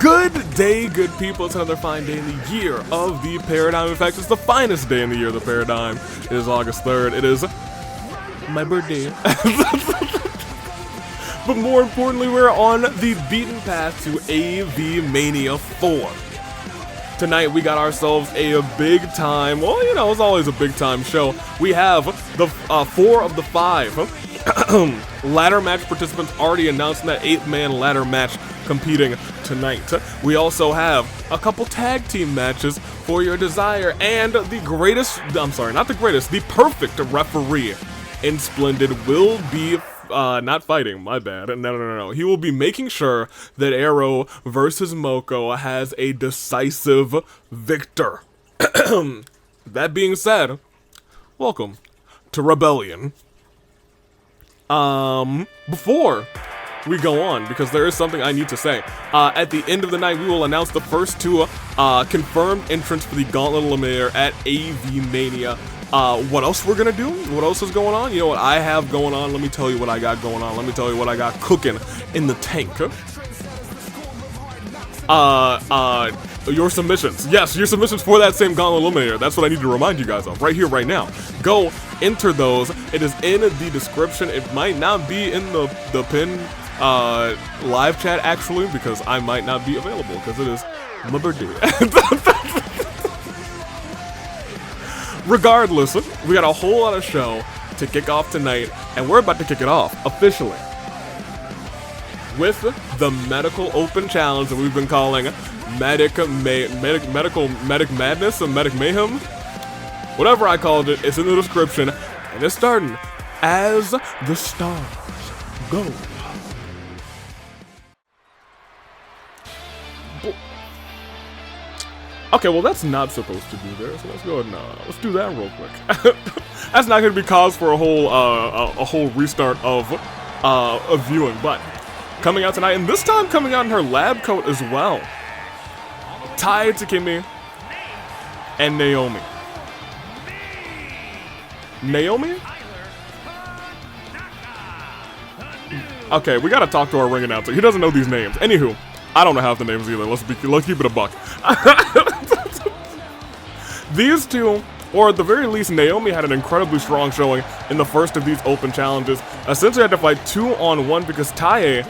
Good day, good people. It's another fine day in the year of the Paradigm. In fact, it's the finest day in the year of the Paradigm. It is August 3rd. It is my birthday. But more importantly, we're on the beaten path to Avi-Mania 4. Tonight, we got ourselves a big time, well, you know, it's always a big time show. We have the 4 of the 5 ladder match participants already announced that 8-man ladder match competing tonight. We also have a couple tag team matches for your desire, and the greatest, I'm sorry, not the greatest, the perfect referee in Splendid will be not fighting, my bad. No. He will be making sure that Arrow versus Moko has a decisive victor. That being said, welcome to Rebellion. Before we go on, because there is something I need to say. At the end of the night, we will announce the first 2 confirmed entrants for the Gauntlet Eliminator at Avi-Mania. What else we're gonna do? What else is going on? You know what I have going on? Let me tell you what I got going on. Let me tell you what I got cooking in the tank. Your submissions. Yes, your submissions for that same Gauntlet Eliminator. That's what I need to remind you guys of right here, right now. Go enter those. It is in the description. It might not be in the pin live chat, actually, because I might not be available, because it is my birthday. Regardless, we got a whole lot of show to kick off tonight, and we're about to kick it off officially with the Medical Open Challenge that we've been calling Medic Madness or Medic Mayhem. Whatever I called it, it's in the description, and it's starting as the stars go. Okay, well that's not supposed to be there, so let's go ahead and let's do that real quick. That's not going to be cause for a whole restart of viewing, but coming out tonight, and this time coming out in her lab coat as well. Tai Takemi and Naomi. Naomi? Okay, we gotta talk to our ring announcer. He doesn't know these names. Anywho, I don't know half the names either. Let's keep it a buck. These two, or at the very least, Naomi had an incredibly strong showing in the first of these open challenges. Essentially had to fight 2-on-1 because Tae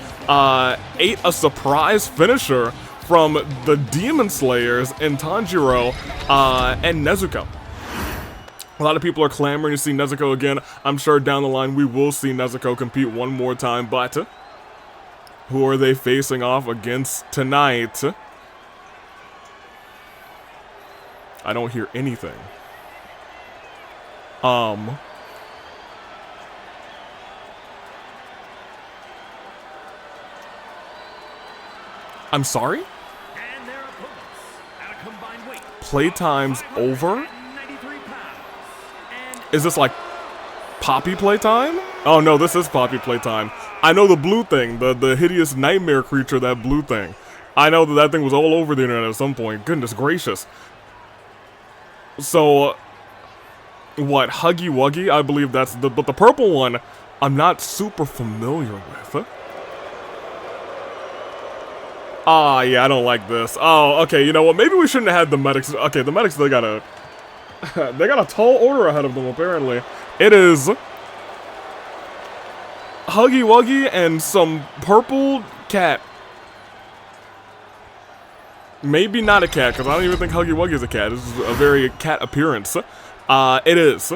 ate a surprise finisher from the Demon Slayers in Tanjiro and Nezuko. A lot of people are clamoring to see Nezuko again. I'm sure down the line we will see Nezuko compete one more time, but who are they facing off against tonight? I don't hear anything. I'm sorry? Playtime's over? Is this like Poppy playtime? Oh no, this is Poppy playtime. I know the blue thing, the hideous nightmare creature, that blue thing. I know that thing was all over the internet at some point. Goodness gracious. So, what, Huggy Wuggy? I believe that's but the purple one, I'm not super familiar with. Yeah, I don't like this. Oh, okay, you know what, maybe we shouldn't have had the medics. Okay, the medics, they got a tall order ahead of them, apparently. It is Huggy Wuggy and some purple cat. Maybe not a cat, because I don't even think Huggy Wuggy is a cat. This is a very cat appearance. It is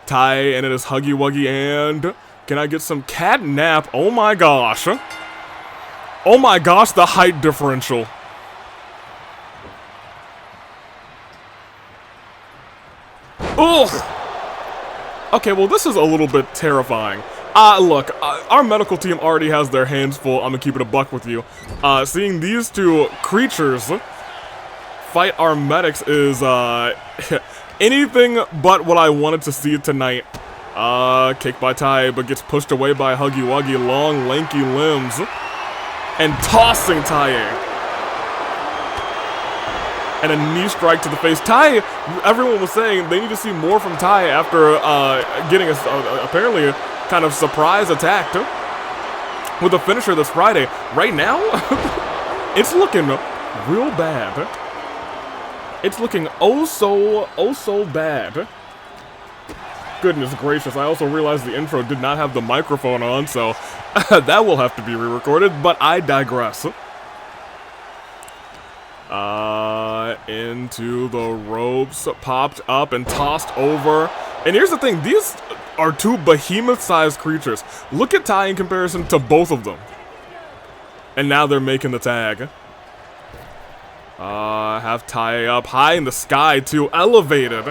Tai, and it is Huggy Wuggy, and can I get some catnap? Oh my gosh. Oh my gosh, the height differential. Ugh! Okay, well this is a little bit terrifying. Look, our medical team already has their hands full. I'm gonna keep it a buck with you. Seeing these two creatures fight our medics is, anything but what I wanted to see tonight. Kicked by Tai, but gets pushed away by Huggy Wuggy. Long, lanky limbs. And tossing Tai. And a knee strike to the face. Tai, everyone was saying they need to see more from Tai after getting apparently a kind of surprise attack with a finisher this Friday. Right now, It's looking real bad. It's looking oh so bad. Goodness gracious, I also realized the intro did not have the microphone on, so that will have to be re-recorded, but I digress. Into the ropes, popped up and tossed over. And here's the thing, these are two behemoth-sized creatures. Look at Tai in comparison to both of them. And now they're making the tag. Have Tai up high in the sky too, elevated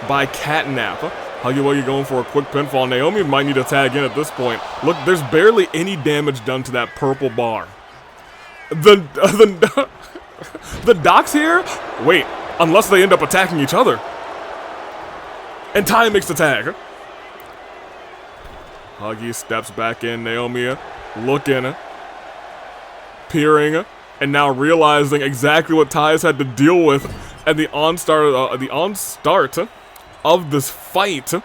by Catnap. Huggy Wuggy going for a quick pinfall. Naomi might need to tag in at this point. Look, there's barely any damage done to that purple bar. The docs here? Wait, unless they end up attacking each other. And Tai makes the tag. Huggy steps back in. Naomi looking, peering, and now realizing exactly what Tai's had to deal with at the onstart of this fight. Into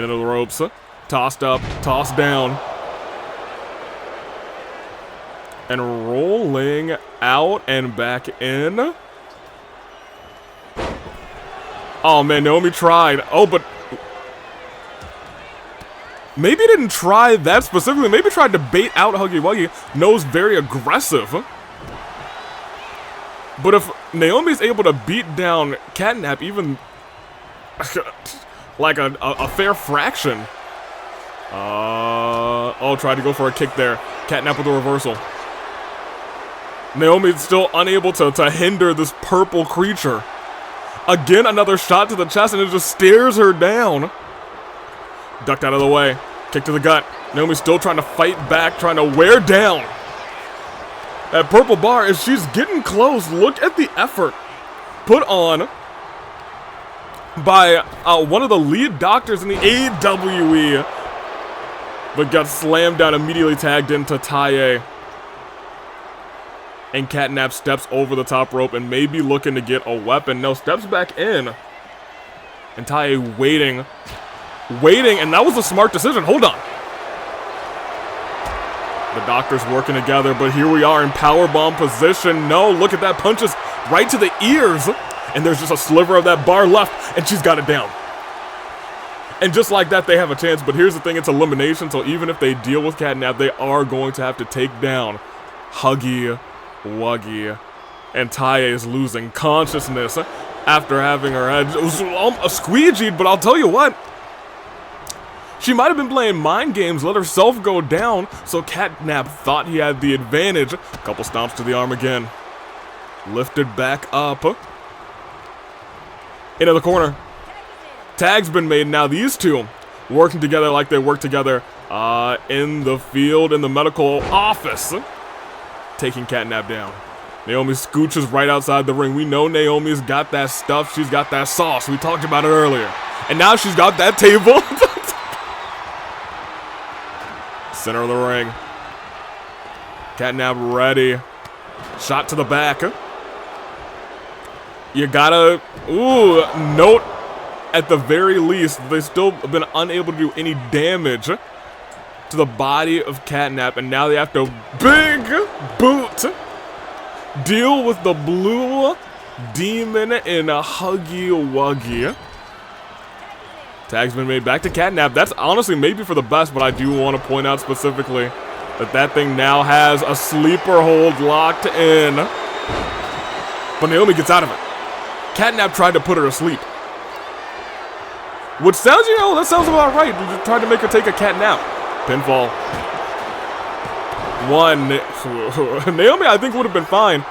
the ropes, tossed up, tossed down. And rolling out and back in. Oh man, Naomi tried. Oh, but maybe didn't try that specifically. Maybe tried to bait out Huggy Wuggy. Knows very aggressive. But if Naomi's able to beat down Catnap even like a fair fraction. Oh, tried to go for a kick there. Catnap with a reversal. Naomi's still unable to hinder this purple creature. Again, another shot to the chest, and it just stares her down. Ducked out of the way. Kick to the gut. Naomi's still trying to fight back, trying to wear down that purple bar. As she's getting close, look at the effort put on by one of the lead doctors in the AWE, but got slammed down, immediately tagged into Taie. And Catnap steps over the top rope and maybe looking to get a weapon. No, steps back in. And Taie waiting, and that was a smart decision. Hold on. The doctors working together, but here we are in powerbomb position. No, look at that, punches right to the ears. And there's just a sliver of that bar left, and she's got it down. And just like that, they have a chance. But here's the thing, it's elimination, so even if they deal with Catnap, they are going to have to take down Huggy Wuggy. And Taie is losing consciousness after having her head a squeegeed, but I'll tell you what. She might have been playing mind games, let herself go down, so Catnap thought he had the advantage. A couple stomps to the arm again. Lifted back up. Into the corner. Tag's been made. Now these two working together like they work together in the field, in the medical office. Taking Catnap down. Naomi scooches right outside the ring. We know Naomi's got that stuff. She's got that sauce. We talked about it earlier. And now she's got that table. Center of the ring. Catnap ready. Shot to the back. You gotta, note at the very least, they've still been unable to do any damage to the body of Catnap, and now they have to big boot deal with the blue demon in a Huggy Wuggy. Tag's been made back to Catnap. That's honestly maybe for the best, but I do want to point out specifically that thing now has a sleeper hold locked in. But Naomi gets out of it. Catnap tried to put her to sleep. Which sounds, that sounds about right. They tried to make her take a Catnap. Pinfall. One. Naomi, I think, would have been fine.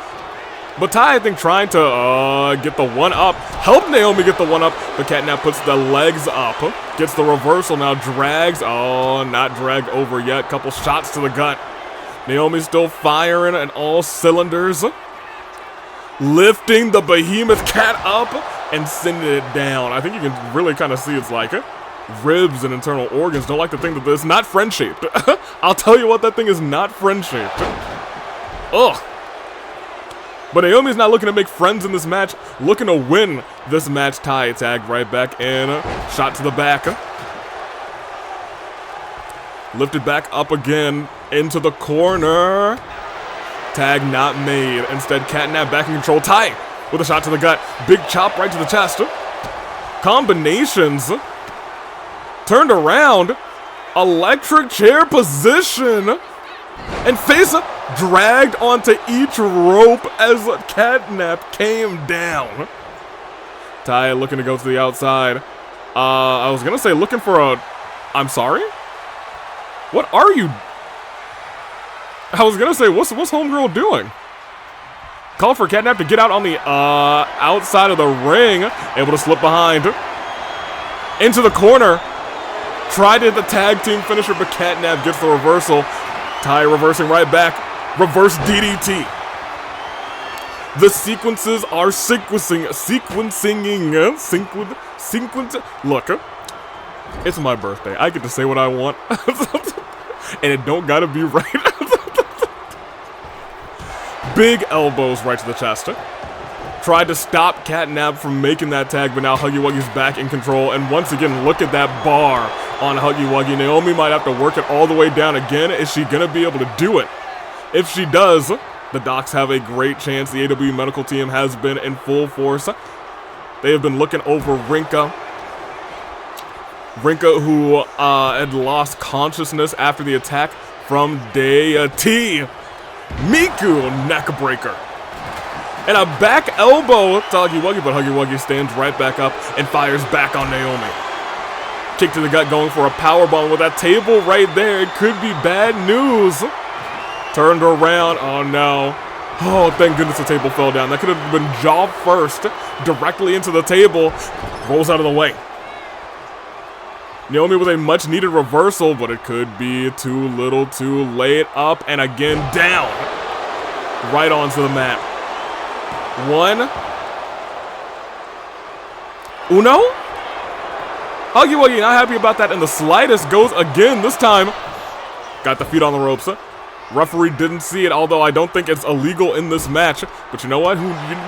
But Tai, I think, trying to get the one up. Help Naomi get the one up. But Catnap puts the legs up. Gets the reversal now. Drags. Oh, not dragged over yet. Couple shots to the gut. Naomi's still firing on all cylinders. Lifting the behemoth cat up and sending it down. I think you can really kind of see it's like ribs and internal organs. Don't like to think that this is not friend-shaped. I'll tell you what, that thing is not friend-shaped. Ugh. But Naomi's not looking to make friends in this match. Looking to win this match. Tai tagged right back in. Shot to the back. Lifted back up again. into the corner. Tag not made. Instead, Catnap back in control. Tai with a shot to the gut. Big chop right to the chest. Combinations. Turned around. Electric chair position. And face dragged onto each rope as Catnap came down. Tai looking to go to the outside. I was gonna say looking for a... I'm sorry? What are you... I was gonna say, what's homegirl doing? Call for Catnap to get out on the outside of the ring. Able to slip behind. Into the corner. Tried to hit the tag team finisher, but Catnap gets the reversal. Tai reversing right back. Reverse DDT. The sequences are sequencing. Look, it's my birthday. I get to say what I want. And it don't gotta be right. Big elbows right to the chest. Tried to stop Catnap from making that tag, but now Huggy Wuggy's back in control. And once again, look at that bar on Huggy Wuggy. Naomi might have to work it all the way down again. Is she gonna be able to do it? If she does, the Docs have a great chance. The AW medical team has been in full force. They have been looking over Rinka. Rinka, who had lost consciousness after the attack from Deity. Miku, neck breaker. And a back elbow to Huggy Wuggy, but Huggy Wuggy stands right back up and fires back on Naomi. Kick to the gut, going for a powerbomb with that table right there. It could be bad news. Turned around. Oh no. Oh, thank goodness the table fell down. That could have been jaw first, directly into the table. Rolls out of the way. Naomi with a much needed reversal, but it could be too little too late. Up and again down. Right onto the mat. One. Uno? Huggy Wuggy not happy about that in the slightest. Goes again this time. Got the feet on the ropes. Referee didn't see it, although I don't think it's illegal in this match. But you know what?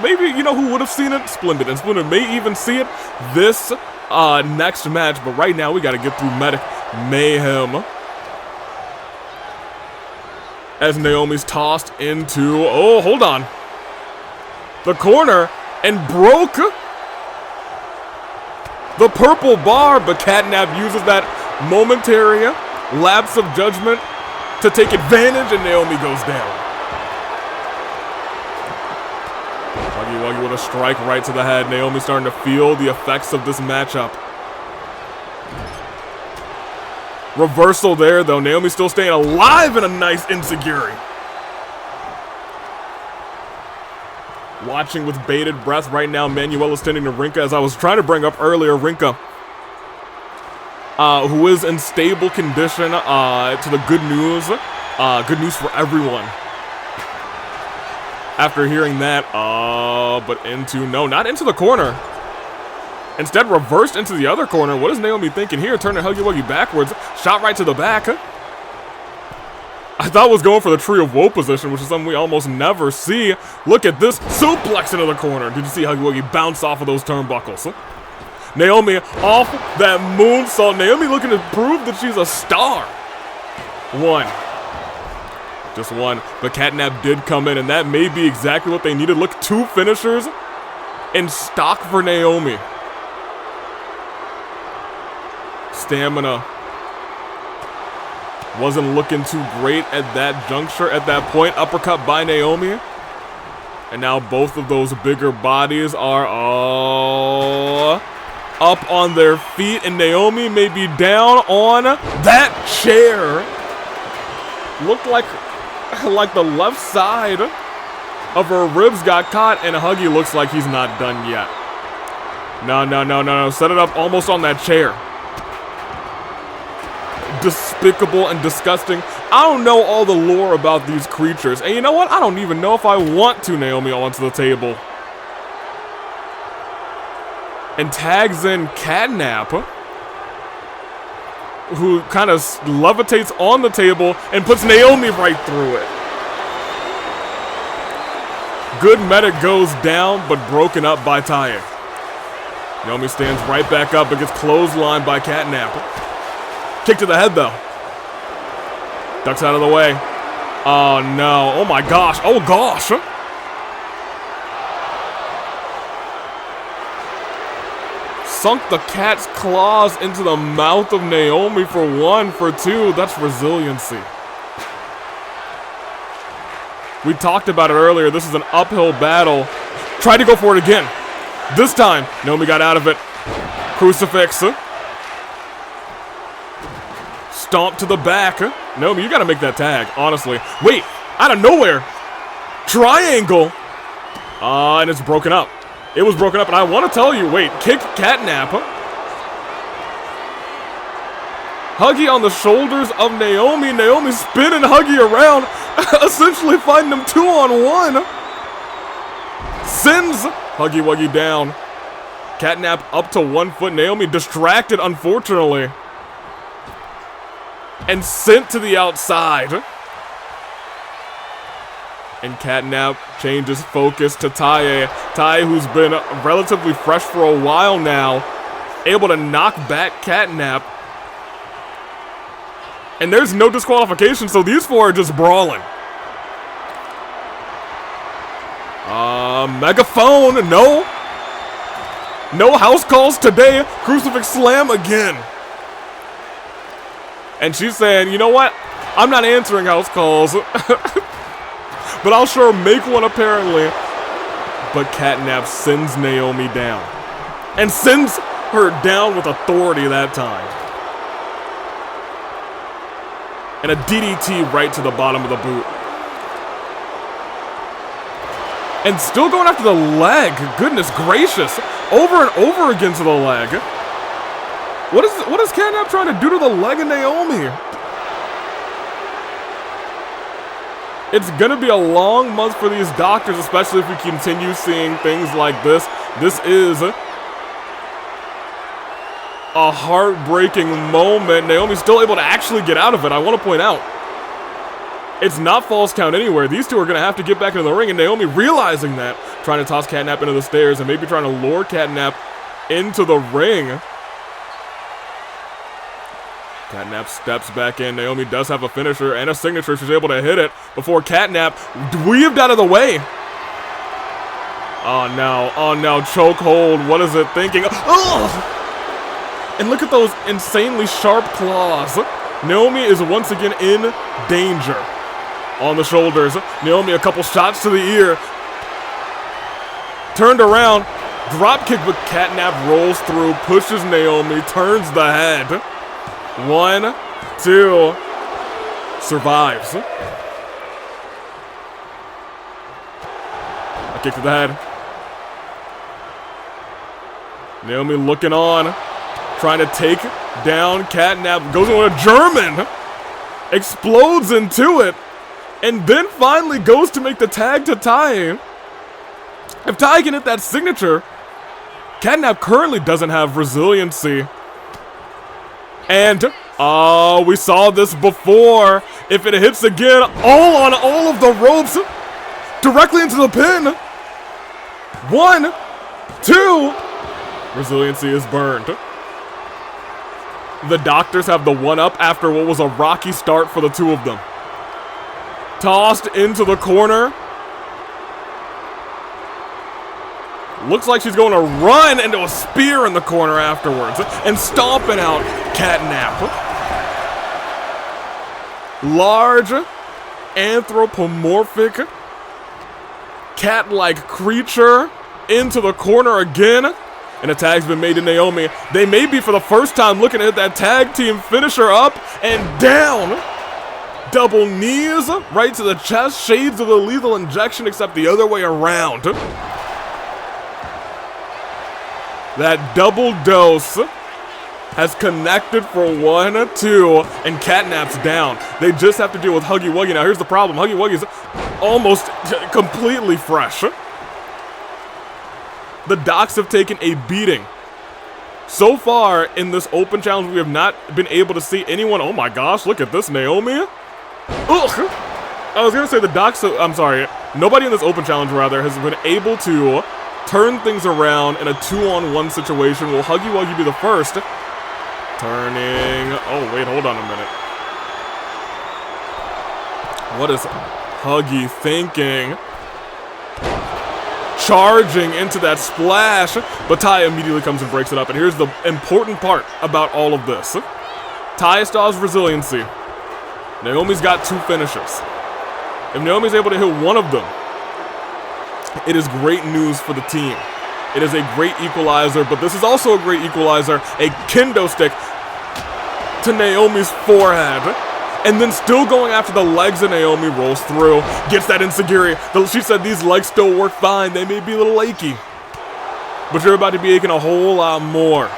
Maybe you know who would have seen it? Splendid. And Splendid may even see it this next match. But right now we got to get through Medic Mayhem. As Naomi's tossed into... Oh, hold on. The corner and broke the purple bar, but Catnap uses that momentary lapse of judgment to take advantage, and Naomi goes down. Huggy Wuggy with a strike right to the head. Naomi starting to feel the effects of this matchup. Reversal there, though. Naomi still staying alive in a nice enziguri. Watching with bated breath right now, Manuel is tending to Rinka, as I was trying to bring up earlier. Rinka, who is in stable condition, to the good news for everyone. After hearing that, but into, no, not into the corner. Instead, reversed into the other corner. What is Naomi thinking here? Turning Huggy Wuggy backwards. Shot right to the back. I thought was going for the Tree of Woe position, which is something we almost never see. Look at this. Suplex into the corner. Did you see Huggy Wuggy bounce off of those turnbuckles? Naomi off that moonsault. Naomi looking to prove that she's a star. One. Just one. But Catnap did come in, and that may be exactly what they needed. Look, 2 finishers in stock for Naomi. Stamina wasn't looking too great at that juncture, at that point. Uppercut by Naomi. And now both of those bigger bodies are all up on their feet, and Naomi may be down on that chair. Looked like the left side of her ribs got caught, and Huggy looks like he's not done yet. No. Set it up almost on that chair. Despicable and disgusting. I don't know all the lore about these creatures. And you know what? I don't even know if I want to. Naomi onto the table. And tags in Catnap, who kind of levitates on the table and puts Naomi right through it. Good medic goes down, but broken up by Tai. Naomi stands right back up, but gets clotheslined by Catnap. Kick to the head, though. Ducks out of the way. Oh no. Oh my gosh. Oh gosh. Sunk the cat's claws into the mouth of Naomi for 1, for 2. That's resiliency. We talked about it earlier. This is an uphill battle. Tried to go for it again. This time, Naomi got out of it. Crucifix. Stomp to the back. Naomi, you gotta make that tag, honestly. Wait, out of nowhere. Triangle. And it's broken up. It was broken up, and I want to tell you, wait, kick catnap. Huggy on the shoulders of Naomi. Naomi spinning Huggy around, essentially fighting him 2-on-1. Sends Huggy Wuggy down. Catnap up to 1 foot. Naomi distracted, unfortunately. And sent to the outside. And Catnap changes focus to Tae. Tae, who's been relatively fresh for a while now, able to knock back Catnap. And there's no disqualification, so these 4 are just brawling. Megaphone, no. No house calls today. Crucifix slam again. And she's saying, you know what? I'm not answering house calls. But I'll sure make one apparently. But Catnap sends Naomi down. And sends her down with authority that time. And a DDT right to the bottom of the boot. And still going after the leg. Goodness gracious. Over and over again to the leg. What is Catnap trying to do to the leg of Naomi? It's gonna be a long month for these doctors, especially if we continue seeing things like this. This is a heartbreaking moment. Naomi's still able to actually get out of it, I want to point out. It's not false count anywhere. These 2 are gonna have to get back into the ring, and Naomi realizing that, trying to toss Catnap into the stairs and maybe trying to lure Catnap into the ring. Catnap steps back in. Naomi does have a finisher and a signature. She's able to hit it before Catnap weaved out of the way. Oh no, chokehold. What is it thinking? Ugh! And look at those insanely sharp claws. Naomi is once again in danger. On the shoulders. Naomi a couple shots to the ear. Turned around. Drop kick, but Catnap rolls through, pushes Naomi, turns the head. 1, 2, survives. A kick to the head. Naomi looking on, trying to take down Catnap. Goes on a German, explodes into it, and then finally goes to make the tag to Tae. If Tae can hit that signature, Catnap currently doesn't have resiliency. And, we saw this before. If it hits again, all on all of the ropes, directly into the pin. 1, 2, resiliency is burned. The doctors have the 1-up after what was a rocky start for the 2 of them. Tossed into the corner. Looks like she's going to run into a spear in the corner afterwards. And stomping out Catnap. Large, anthropomorphic, cat-like creature into the corner again. And a tag's been made to Naomi. They may be for the first time looking at that tag team finisher up and down. Double knees right to the chest. Shades of the lethal injection except the other way around. That double dose has connected for 1, 2, and Catnap's down. They just have to deal with Huggy Wuggy. Now here's the problem. Huggy Wuggy's almost completely fresh. The Docs have taken a beating. So far in this open challenge, we have not been able to see anyone. Oh my gosh, look at this, Naomi. Ugh. I was gonna say the Docs, I'm sorry. Nobody in this open challenge, rather, has been able to turn things around in a 2-on-1 situation. Will Huggy Wuggy be the first? Turning. Oh, wait, hold on a minute. What is Huggy thinking? Charging into that splash, but Tai immediately comes and breaks it up. And here's the important part about all of this. Tai still has resiliency. Naomi's got 2 finishers. If Naomi's able to hit one of them, it is great news for the team. It is a great equalizer, but this is also a great equalizer. A kendo stick to Naomi's forehead. And then still going after the legs, and Naomi rolls through, gets that enziguri. She said these legs still work fine. They may be a little achy, but you're about to be aching a whole lot more.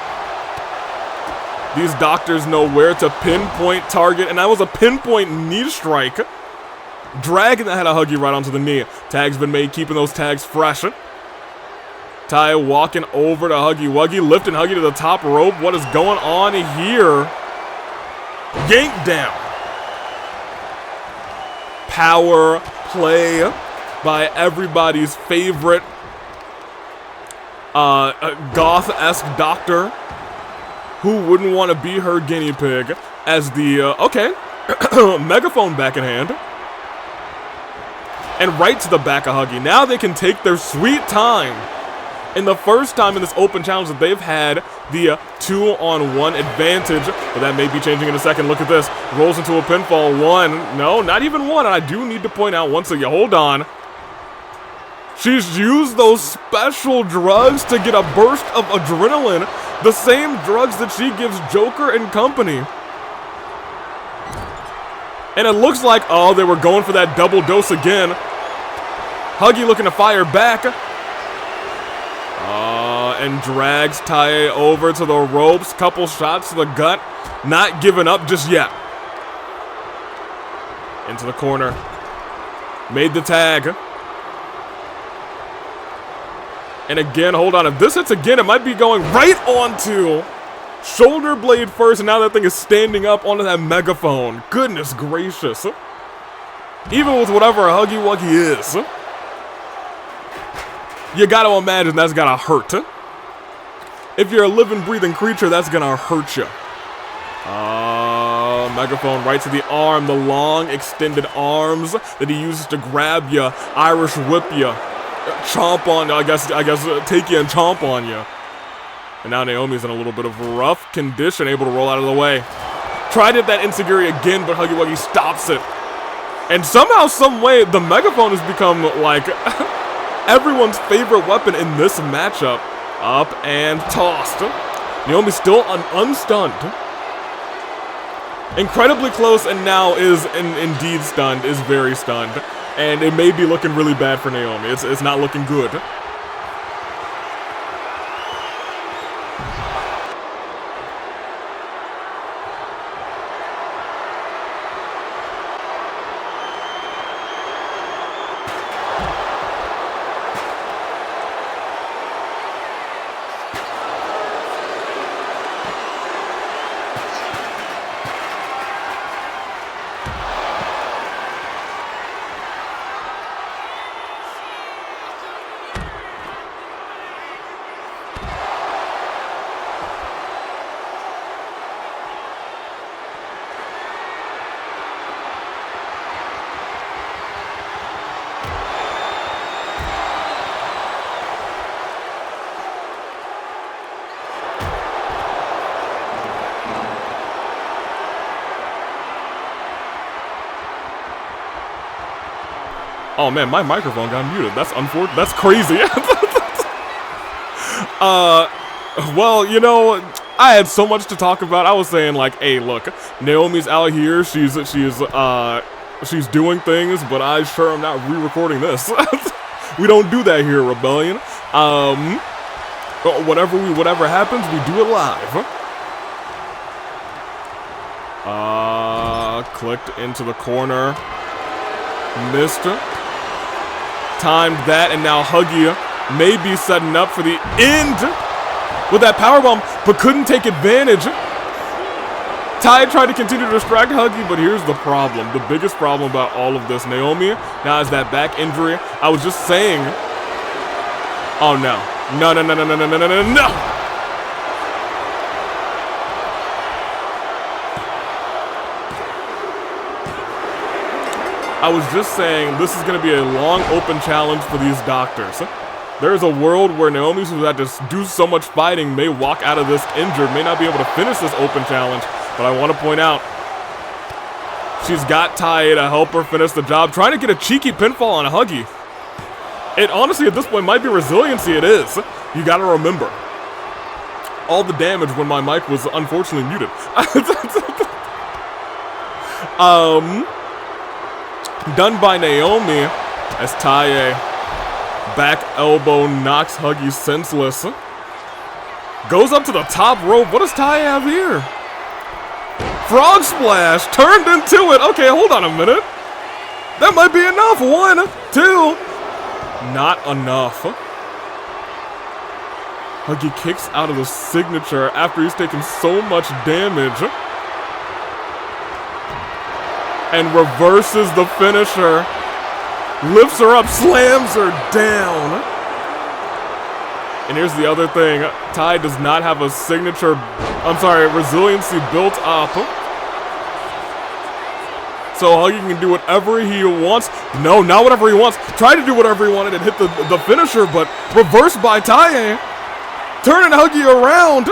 These doctors know where to pinpoint target, and that was a pinpoint knee strike. Dragging the head of Huggy right onto the knee. Tag's been made, keeping those tags fresh. Tai walking over to Huggy Wuggy, lifting Huggy to the top rope. What is going on here? Yank down. Power play by everybody's favorite goth-esque doctor. Who wouldn't want to be her guinea pig as the, okay, megaphone back in hand. And right to the back of Huggy. Now they can take their sweet time. And the first time in this open challenge that they've had the 2-on-1 advantage, but that may be changing in a second. Look at this. Rolls into a pinfall. 1. No, not even 1. And I do need to point out once again, hold on. She's used those special drugs to get a burst of adrenaline. The same drugs that she gives Joker and company. And it looks like, oh, they were going for that double dose again. Huggy looking to fire back. And drags Tai over to the ropes. Couple shots to the gut. Not giving up just yet. Into the corner. Made the tag. And again, hold on. If this hits again, it might be going right onto shoulder blade first. And now that thing is standing up onto that megaphone. Goodness gracious. Even with whatever a Huggy Wuggy is, you gotta imagine that's gotta hurt. If you're a living, breathing creature, that's gonna hurt you. Megaphone right to the arm, the long extended arms that he uses to grab you, Irish whip you, chomp on, I guess take you and chomp on you. And now Naomi's in a little bit of rough condition, able to roll out of the way. Tried it that enziguri again, but Huggy Wuggy stops it. And somehow, some way, the megaphone has become like everyone's favorite weapon in this matchup. Up and tossed. Naomi still unstunned. Incredibly close, and now is indeed stunned, is very stunned. And it may be looking really bad for Naomi. It's not looking good. Oh man, my microphone got muted. That's unfortunate. That's crazy. Well, you know, I had so much to talk about. I was saying like, hey, look, Naomi's out here. She's doing things, but I sure am not re-recording this. We don't do that here, Rebellion. Whatever happens, we do it live. Clicked into the corner. Missed. Timed that, and now Huggy may be setting up for the end with that powerbomb, but couldn't take advantage. Tai tried to continue to distract Huggy, but here's the problem. The biggest problem about all of this, Naomi now has that back injury. I was just saying. Oh no. No. I was just saying this is going to be a long open challenge for these doctors. There is a world where Naomi, who's had to do so much fighting, may walk out of this injured, may not be able to finish this open challenge, but I want to point out, she's got Tai to help her finish the job, trying to get a cheeky pinfall on Huggy. It honestly, at this point, might be resiliency. It is. You gotta remember. All the damage when my mic was unfortunately muted. Done by Naomi as Taye back elbow knocks Huggy senseless. Goes up to the top rope. What does Taye have here? Frog splash turned into it. Okay, hold on a minute. That might be enough. 1, 2. Not enough. Huggy kicks out of the signature after he's taken so much damage. And reverses the finisher. Lifts her up, slams her down. And here's the other thing. Tai does not have a signature, resiliency built up. So Huggy can do whatever he wants. No, not whatever he wants. Tried to do whatever he wanted and hit the finisher, but reversed by Taye. Turning Huggy around.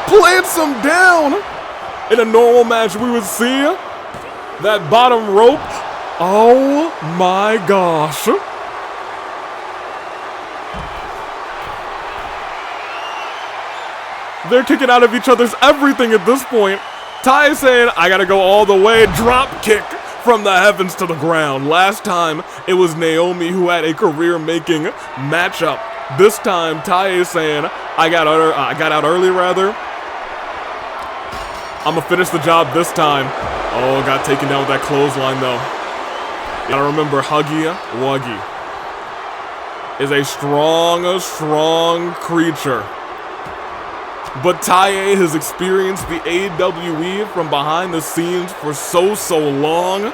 Plants him down. In a normal match, we would see that bottom rope. Oh my gosh. They're kicking out of each other's everything at this point. Tai is saying, I gotta go all the way. Drop kick from the heavens to the ground. Last time, it was Naomi who had a career-making matchup. This time, Tai is saying, I got out early, rather. I'm gonna finish the job this time. Oh, got taken down with that clothesline, though. You gotta remember, Huggy Wuggy is a strong creature. But Taye has experienced the AWE from behind the scenes for so long.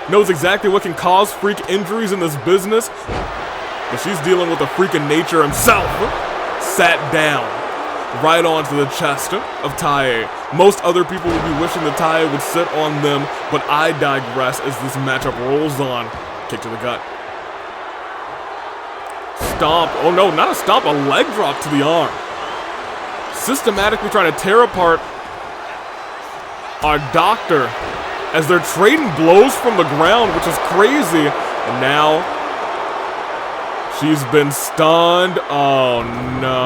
Knows exactly what can cause freak injuries in this business. But she's dealing with a freak of nature himself. Sat down right onto the chest of Taye. Most other people would be wishing that Taye would sit on them, but I digress as this matchup rolls on. Kick to the gut. Stomp. Oh no, not a stomp, a leg drop to the arm. Systematically trying to tear apart our doctor as they're trading blows from the ground, which is crazy. And now she's been stunned. Oh no.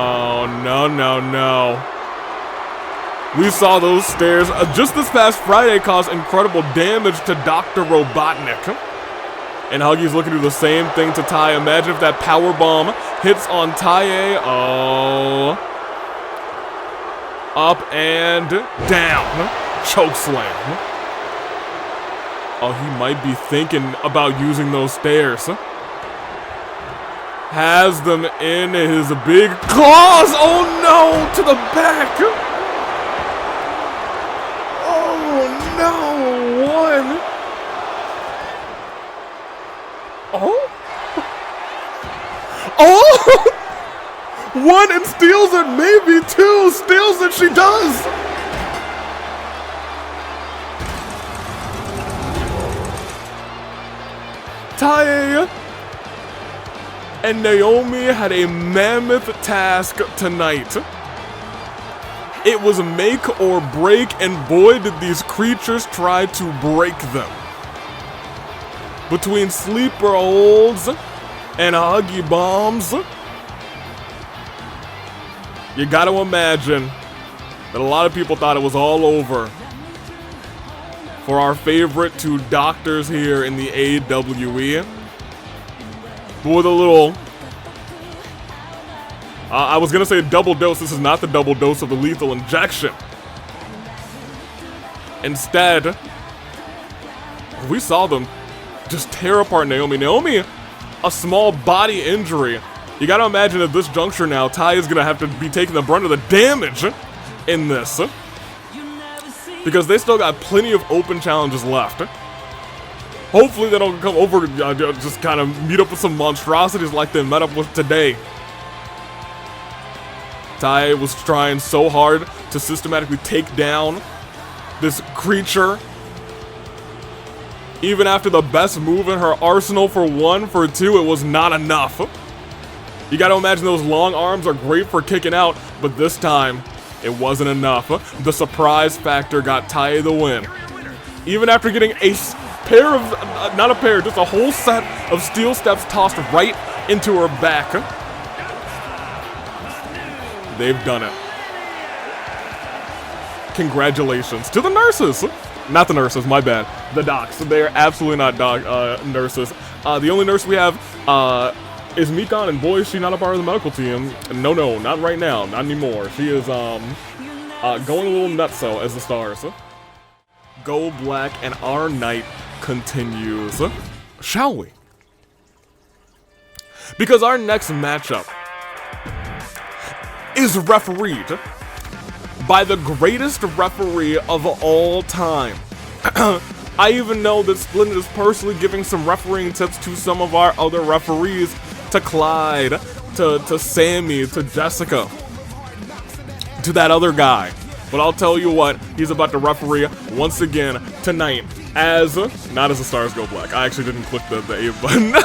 We saw those stairs just this past Friday cause incredible damage to Dr. Robotnik. And Huggy's looking to do the same thing to Tai. Imagine if that powerbomb hits on Taye. Oh. Up and down. Chokeslam. Oh, he might be thinking about using those stairs. Has them in his big claws. Oh no, to the back. Oh no, 1. Oh. Oh. 1 and steals it, maybe 2, steals it, she does! Taye and Naomi had a mammoth task tonight. It was make or break, and boy did these creatures try to break them. Between sleeper holds and Huggy bombs, you gotta imagine that a lot of people thought it was all over for our favorite 2 doctors here in the AWE. But with a little, I was gonna say double dose. This is not the double dose of the lethal injection. Instead, we saw them just tear apart Naomi. Naomi, a small body injury. You gotta imagine at this juncture now, Tai is gonna have to be taking the brunt of the damage in this. Because they still got plenty of open challenges left. Hopefully they don't come over, just kind of meet up with some monstrosities like they met up with today. Tai was trying so hard to systematically take down this creature. Even after the best move in her arsenal for 1, for 2, it was not enough. You gotta imagine those long arms are great for kicking out, but this time, it wasn't enough. The surprise factor got Tai the win. Even after getting a pair of, not a pair, just a whole set of steel steps tossed right into her back. They've done it. Congratulations to the nurses. Not the nurses, my bad. The docs. They're absolutely not nurses. The only nurse we have is Mikan, and boy, is she not a part of the medical team. No, not right now. Not anymore. She is going a little nutso as the stars. Go black, and our night continues. Shall we? Because our next matchup is refereed by the greatest referee of all time. I even know that Splendid is personally giving some refereeing tips to some of our other referees, to Clyde, to Sammy, to Jessica, to that other guy. But I'll tell you what, he's about to referee once again tonight as, not as the stars go black. I actually didn't click the A button.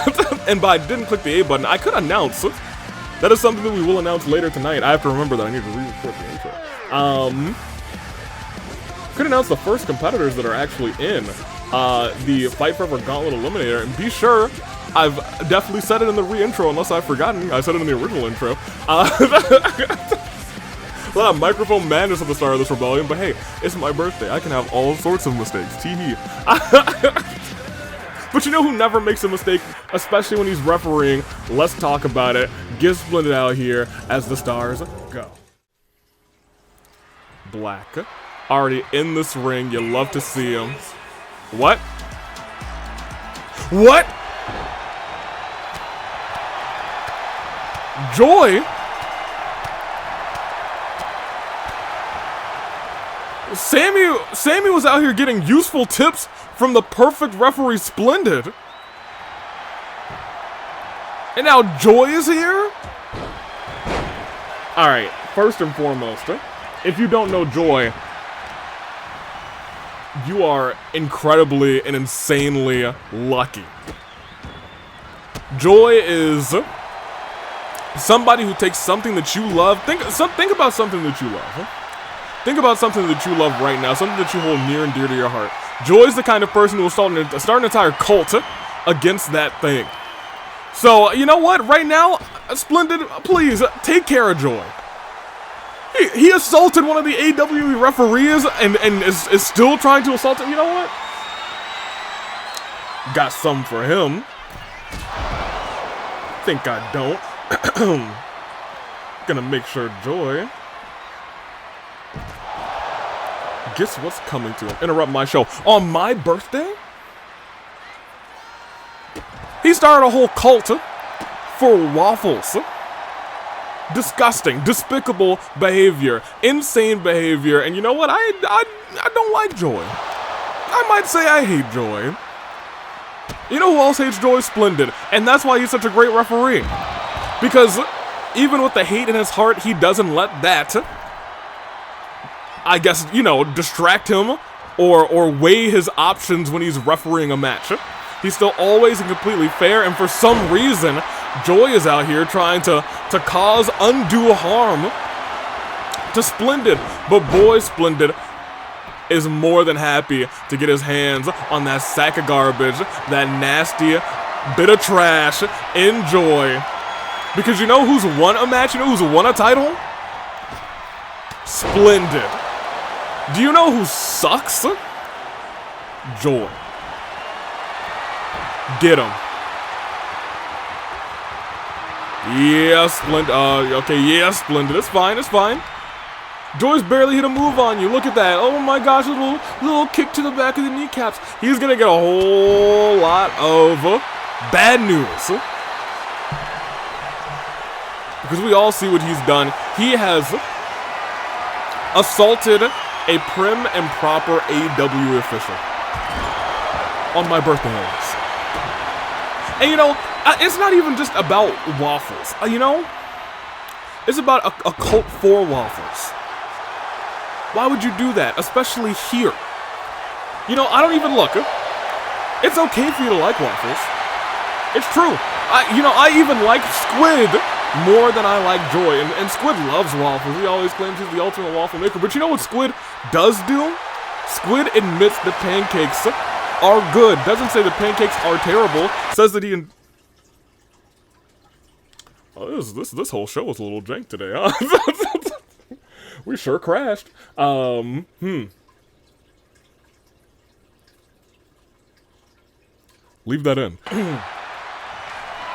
And by didn't click the A button, I could announce. That is something that we will announce later tonight. I have to remember that I need to re-record the intro. Could announce the first competitors that are actually in the Fight Forever Gauntlet Eliminator, and be sure, I've definitely said it in the re-intro, unless I've forgotten. I said it in the original intro. A lot of microphone madness at the start of this rebellion, but hey, it's my birthday. I can have all sorts of mistakes. Tee-hee. But you know who never makes a mistake, especially when he's refereeing? Let's talk about it. Get Splendid out here as the stars go. Black. Already in this ring. You love to see him. What? What? Joy? Sammy was out here getting useful tips from the perfect referee Splendid. And now Joy is here? Alright, first and foremost, if you don't know Joy, you are incredibly and insanely lucky. Joy is somebody who takes something that you love. Think about something that you love. Think about something that you love right now, something that you hold near and dear to your heart. Joy's the kind of person who will start an entire cult against that thing. So, you know what? Right now, Splendid, please, take care of Joy. He assaulted one of the AWE referees and is still trying to assault him. You know what? Got some for him. Think I don't. Gonna make sure Joy guess what's coming to him. Interrupt my show. On my birthday? He started a whole cult for waffles. Disgusting, despicable behavior, insane behavior, and you know what? I don't like Joy. I might say I hate Joy. You know who else hates Joy? Splendid. And that's why he's such a great referee. Because even with the hate in his heart, he doesn't let that, I guess, you know, distract him or weigh his options when he's refereeing a match. He's still always and completely fair, and for some reason, Joy is out here trying to cause undue harm to Splendid. But boy, Splendid is more than happy to get his hands on that sack of garbage, that nasty bit of trash in Joy. Because you know who's won a match? You know who's won a title? Splendid. Do you know who sucks? Joy. Get him. Yeah, Splendid. Okay, yeah, Splendid. It's fine, it's fine. Joy's barely hit a move on you. Look at that. Oh my gosh, a little kick to the back of the kneecaps. He's gonna get a whole lot of bad news. Because we all see what he's done. He has assaulted a prim and proper AEW official on my birthday notice. And you know, it's not even just about waffles, you know? It's about a cult for waffles. Why would you do that, especially here? You know, I don't even look. It's okay for you to like waffles. It's true. I even like Squid more than I like Joy. And Squid loves waffles. He always claims he's the ultimate waffle maker. But you know what Squid does do? Squid admits the pancakes are good. Doesn't say the pancakes are terrible. Says that he... Oh, this whole show was a little jank today, huh? We sure crashed. Leave that in.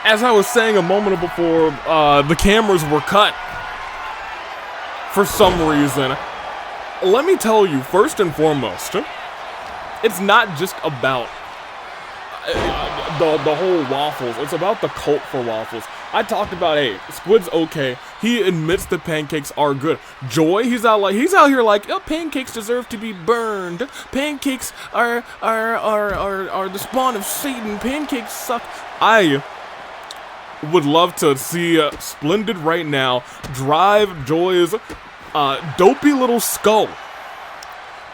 As I was saying a moment before, the cameras were cut for some reason. Let me tell you, first and foremost, it's not just about the whole waffles. It's about the cult for waffles. I talked about, hey, Squid's okay. He admits the pancakes are good. Joy, he's out here like, oh, pancakes deserve to be burned. Pancakes are the spawn of Satan. Pancakes suck. I would love to see Splendid right now drive Joy's dopey little skull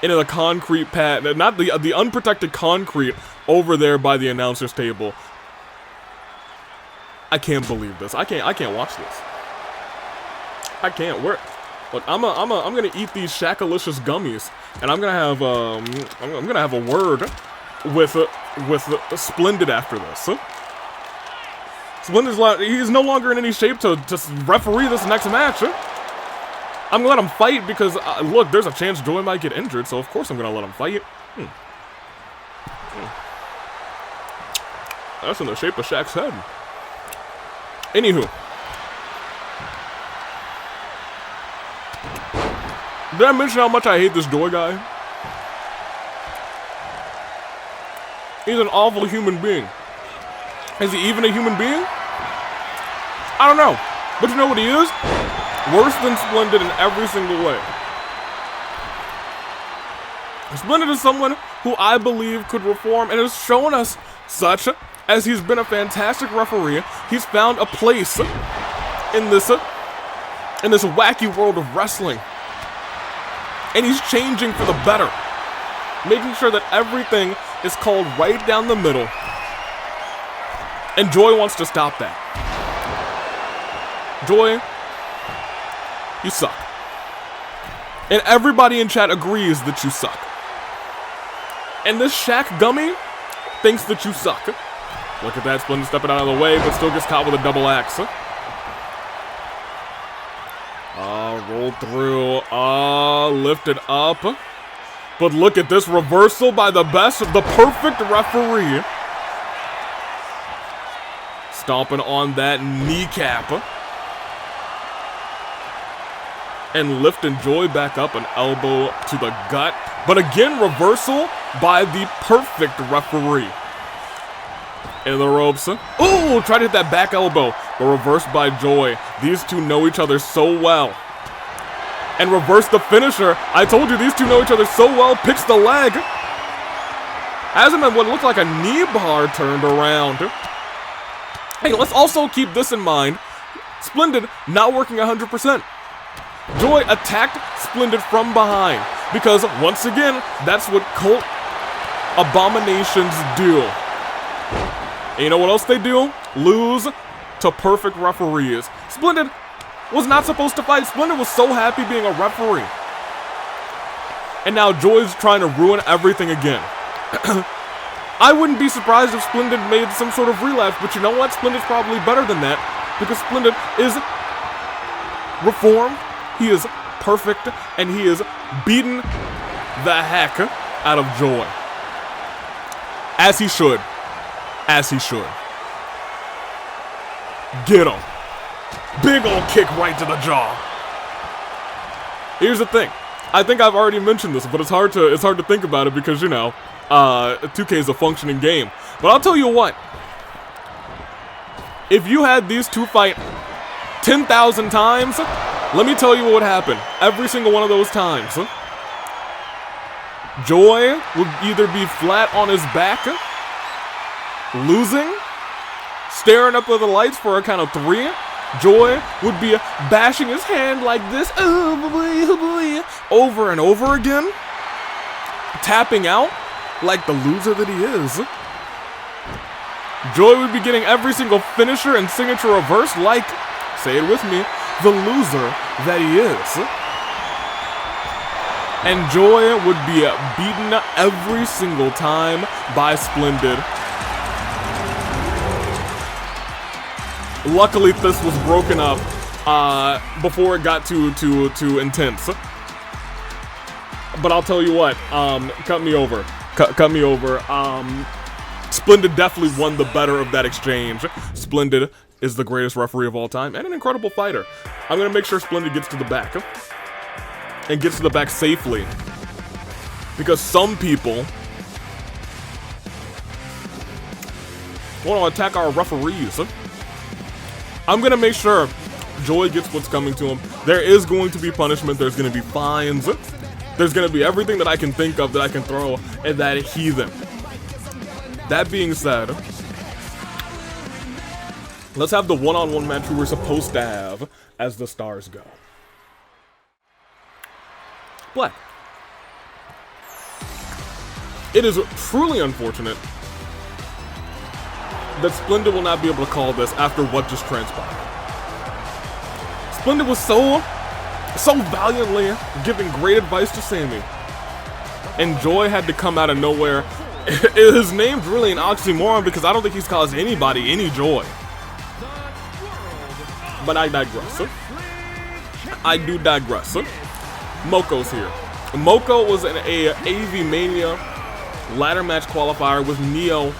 into the concrete pad, not the unprotected concrete over there by the announcer's table. I can't believe this. I can't watch this. I can't. Look, I'm gonna eat these Shakalicious gummies, and I'm gonna have a word with Splendid after this. Splendid's he's no longer in any shape to referee this next match. I'm gonna let him fight because look, there's a chance Joy might get injured, so of course I'm gonna let him fight. That's in the shape of Shaq's head. Anywho. Did I mention how much I hate this Joy guy? He's an awful human being. Is he even a human being? I don't know. But you know what he is? Worse than Splendid in every single way. Splendid is someone who I believe could reform and has shown us such, as he's been a fantastic referee. He's found a place in this wacky world of wrestling. And he's changing for the better. Making sure that everything is called right down the middle. And Joy wants to stop that. Joy, you suck. And everybody in chat agrees that you suck. And this Shaq gummy thinks that you suck. Look at that, Splendid stepping out of the way, but still gets caught with a double axe. Rolled through, lifted up. But look at this reversal by the perfect referee. Stomping on that kneecap. And lifting Joy back up, an elbow to the gut. But again, reversal by the perfect referee. Into the ropes. Ooh, tried to hit that back elbow, but reversed by Joy. These two know each other so well. And reverse the finisher. I told you these two know each other so well. Picks the leg. Has him in what looked like a knee bar turned around. Hey, let's also keep this in mind. Splendid not working 100%. Joy attacked Splendid from behind. Because, once again, that's what cult abominations do. And you know what else they do? Lose to perfect referees. Splendid was not supposed to fight. Splendid was so happy being a referee. And now Joy's trying to ruin everything again. I wouldn't be surprised if Splendid made some sort of relapse, but you know what? Splendid's probably better than that, because Splendid is reformed, he is perfect, and he is beating the heck out of Joy. As he should. As he should. Get him. Big old kick right to the jaw. Here's the thing. I think I've already mentioned this, but it's hard to think about it because, you know, 2K is a functioning game. But I'll tell you what. If you had these two fight 10,000 times, let me tell you what would happen. Every single one of those times. Joy would either be flat on his back, losing, staring up at the lights for a count of 3. Joy would be bashing his hand like this, oh boy, over and over again, tapping out like the loser that he is. Joy would be getting every single finisher and signature reverse like, say it with me, the loser that he is. And Joy would be beaten every single time by Splendid. Luckily, this was broken up before it got too intense. But I'll tell you what, cut me over. Cut me over. Splendid definitely won the better of that exchange. Splendid is the greatest referee of all time and an incredible fighter. I'm gonna make sure Splendid gets to the back. And gets to the back safely. Because some people want to attack our referees. I'm gonna make sure Joy gets what's coming to him. There is going to be punishment, there's gonna be fines. There's gonna be everything that I can think of that I can throw at that heathen. That being said, let's have the one-on-one match we were supposed to have as the stars go. Black. It is truly unfortunate that Splendid will not be able to call this after what just transpired. Splendid was so valiantly giving great advice to Sammy. And Joy had to come out of nowhere. His name's really an oxymoron because I don't think he's caused anybody any joy. But I digress. I do digress. Moko's here. Moko was in a Avi-Mania ladder match qualifier with Neo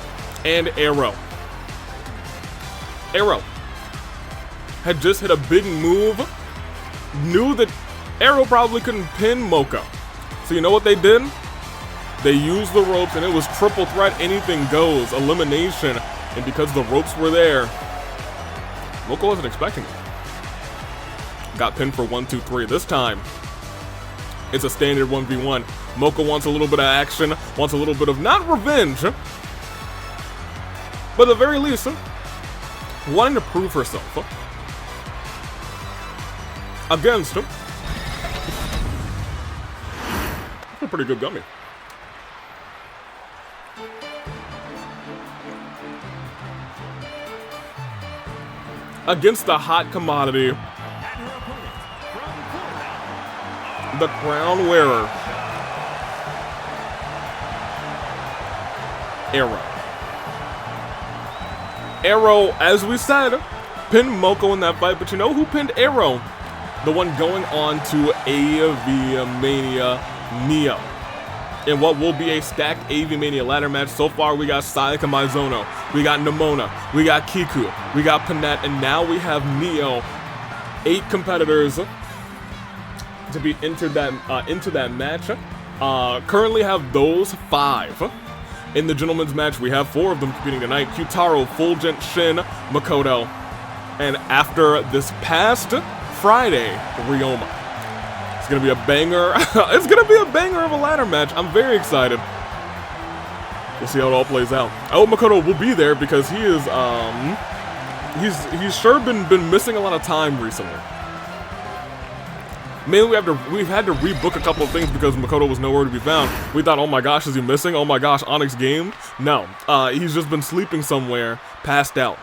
and Arrow. Arrow had just hit a big move, knew that Arrow probably couldn't pin Moko. So you know what they did? They used the ropes and it was triple threat, anything goes, elimination. And because the ropes were there, Moko wasn't expecting it. Got pinned for 1, 2, 3. This time, it's a standard 1v1. Moko wants a little bit of action, wants a little bit of, not revenge, but at the very least, wanting to prove herself against a pretty good gummy. Against the hot commodity, the crown wearer, Arrow. Arrow, as we said, pinned Moko in that fight, but you know who pinned Arrow? The one going on to Avi-Mania Neo. In what will be a stacked Avi-Mania ladder match. So far, we got Sayaka Mizono, we got Nemona, we got Kiku, we got Panette, and now we have Neo. 8 competitors to be entered into that match. Currently have those 5. In the gentlemen's match, we have 4 of them competing tonight. Q-taro, Full Gent, Shin, Makoto. And after this past Friday, Ryoma. It's gonna be a banger. It's gonna be a banger of a ladder match. I'm very excited. We'll see how it all plays out. I hope Makoto will be there because he is, he's sure been missing a lot of time recently. Mainly we've had to rebook a couple of things because Makoto was nowhere to be found. We thought, oh my gosh, is he missing? Oh my gosh, Onyx game? No, he's just been sleeping somewhere, passed out.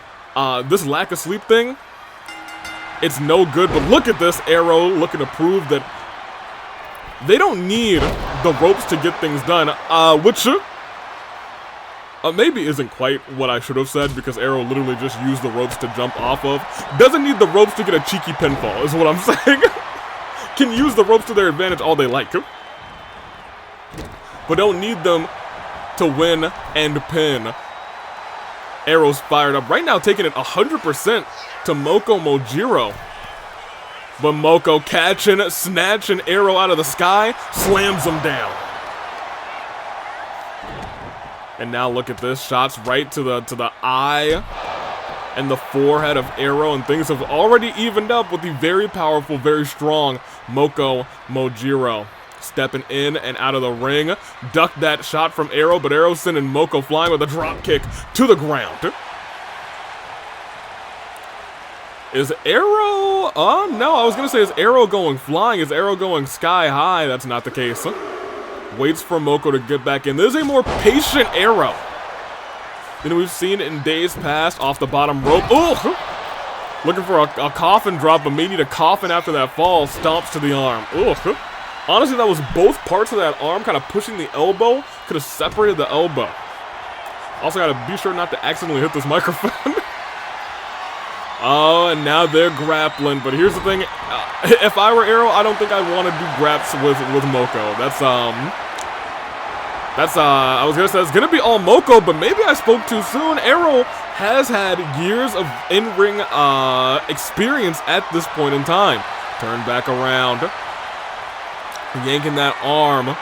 This lack of sleep thing, it's no good, but look at this, Arrow looking to prove that they don't need the ropes to get things done, which maybe isn't quite what I should have said because Arrow literally just used the ropes to jump off of. Doesn't need the ropes to get a cheeky pinfall, is what I'm saying. Can use the ropes to their advantage all they like, but don't need them to win and pin. Arrow's fired up right now, taking it 100% to Moko Mojiro. But Moko catching, snatching Arrow out of the sky, slams him down. And now look at this, shots right to the eye and the forehead of Arrow, and things have already evened up with the very powerful, very strong Moko Mojiro. Stepping in and out of the ring, ducked that shot from Arrow, but Arrow sending Moko flying with a drop kick to the ground. Is Arrow, no, I was gonna say, is Arrow going flying? Is Arrow going sky high? That's not the case. Waits for Moko to get back in. There's a more patient Arrow. than we've seen in days past off the bottom rope. Ooh! Looking for a coffin drop, but may need a coffin after that fall. Stomps to the arm. Ooh! Honestly, that was both parts of that arm kind of pushing the elbow. Could have separated the elbow. Also gotta be sure not to accidentally hit this microphone. Oh, and now they're grappling. But here's the thing. If I were Arrow, I don't think I'd want to do graps with Moko. I was gonna say it's gonna be all Moko, but maybe I spoke too soon. Arrow has had years of in-ring experience at this point in time. Turn back around. Yanking that arm.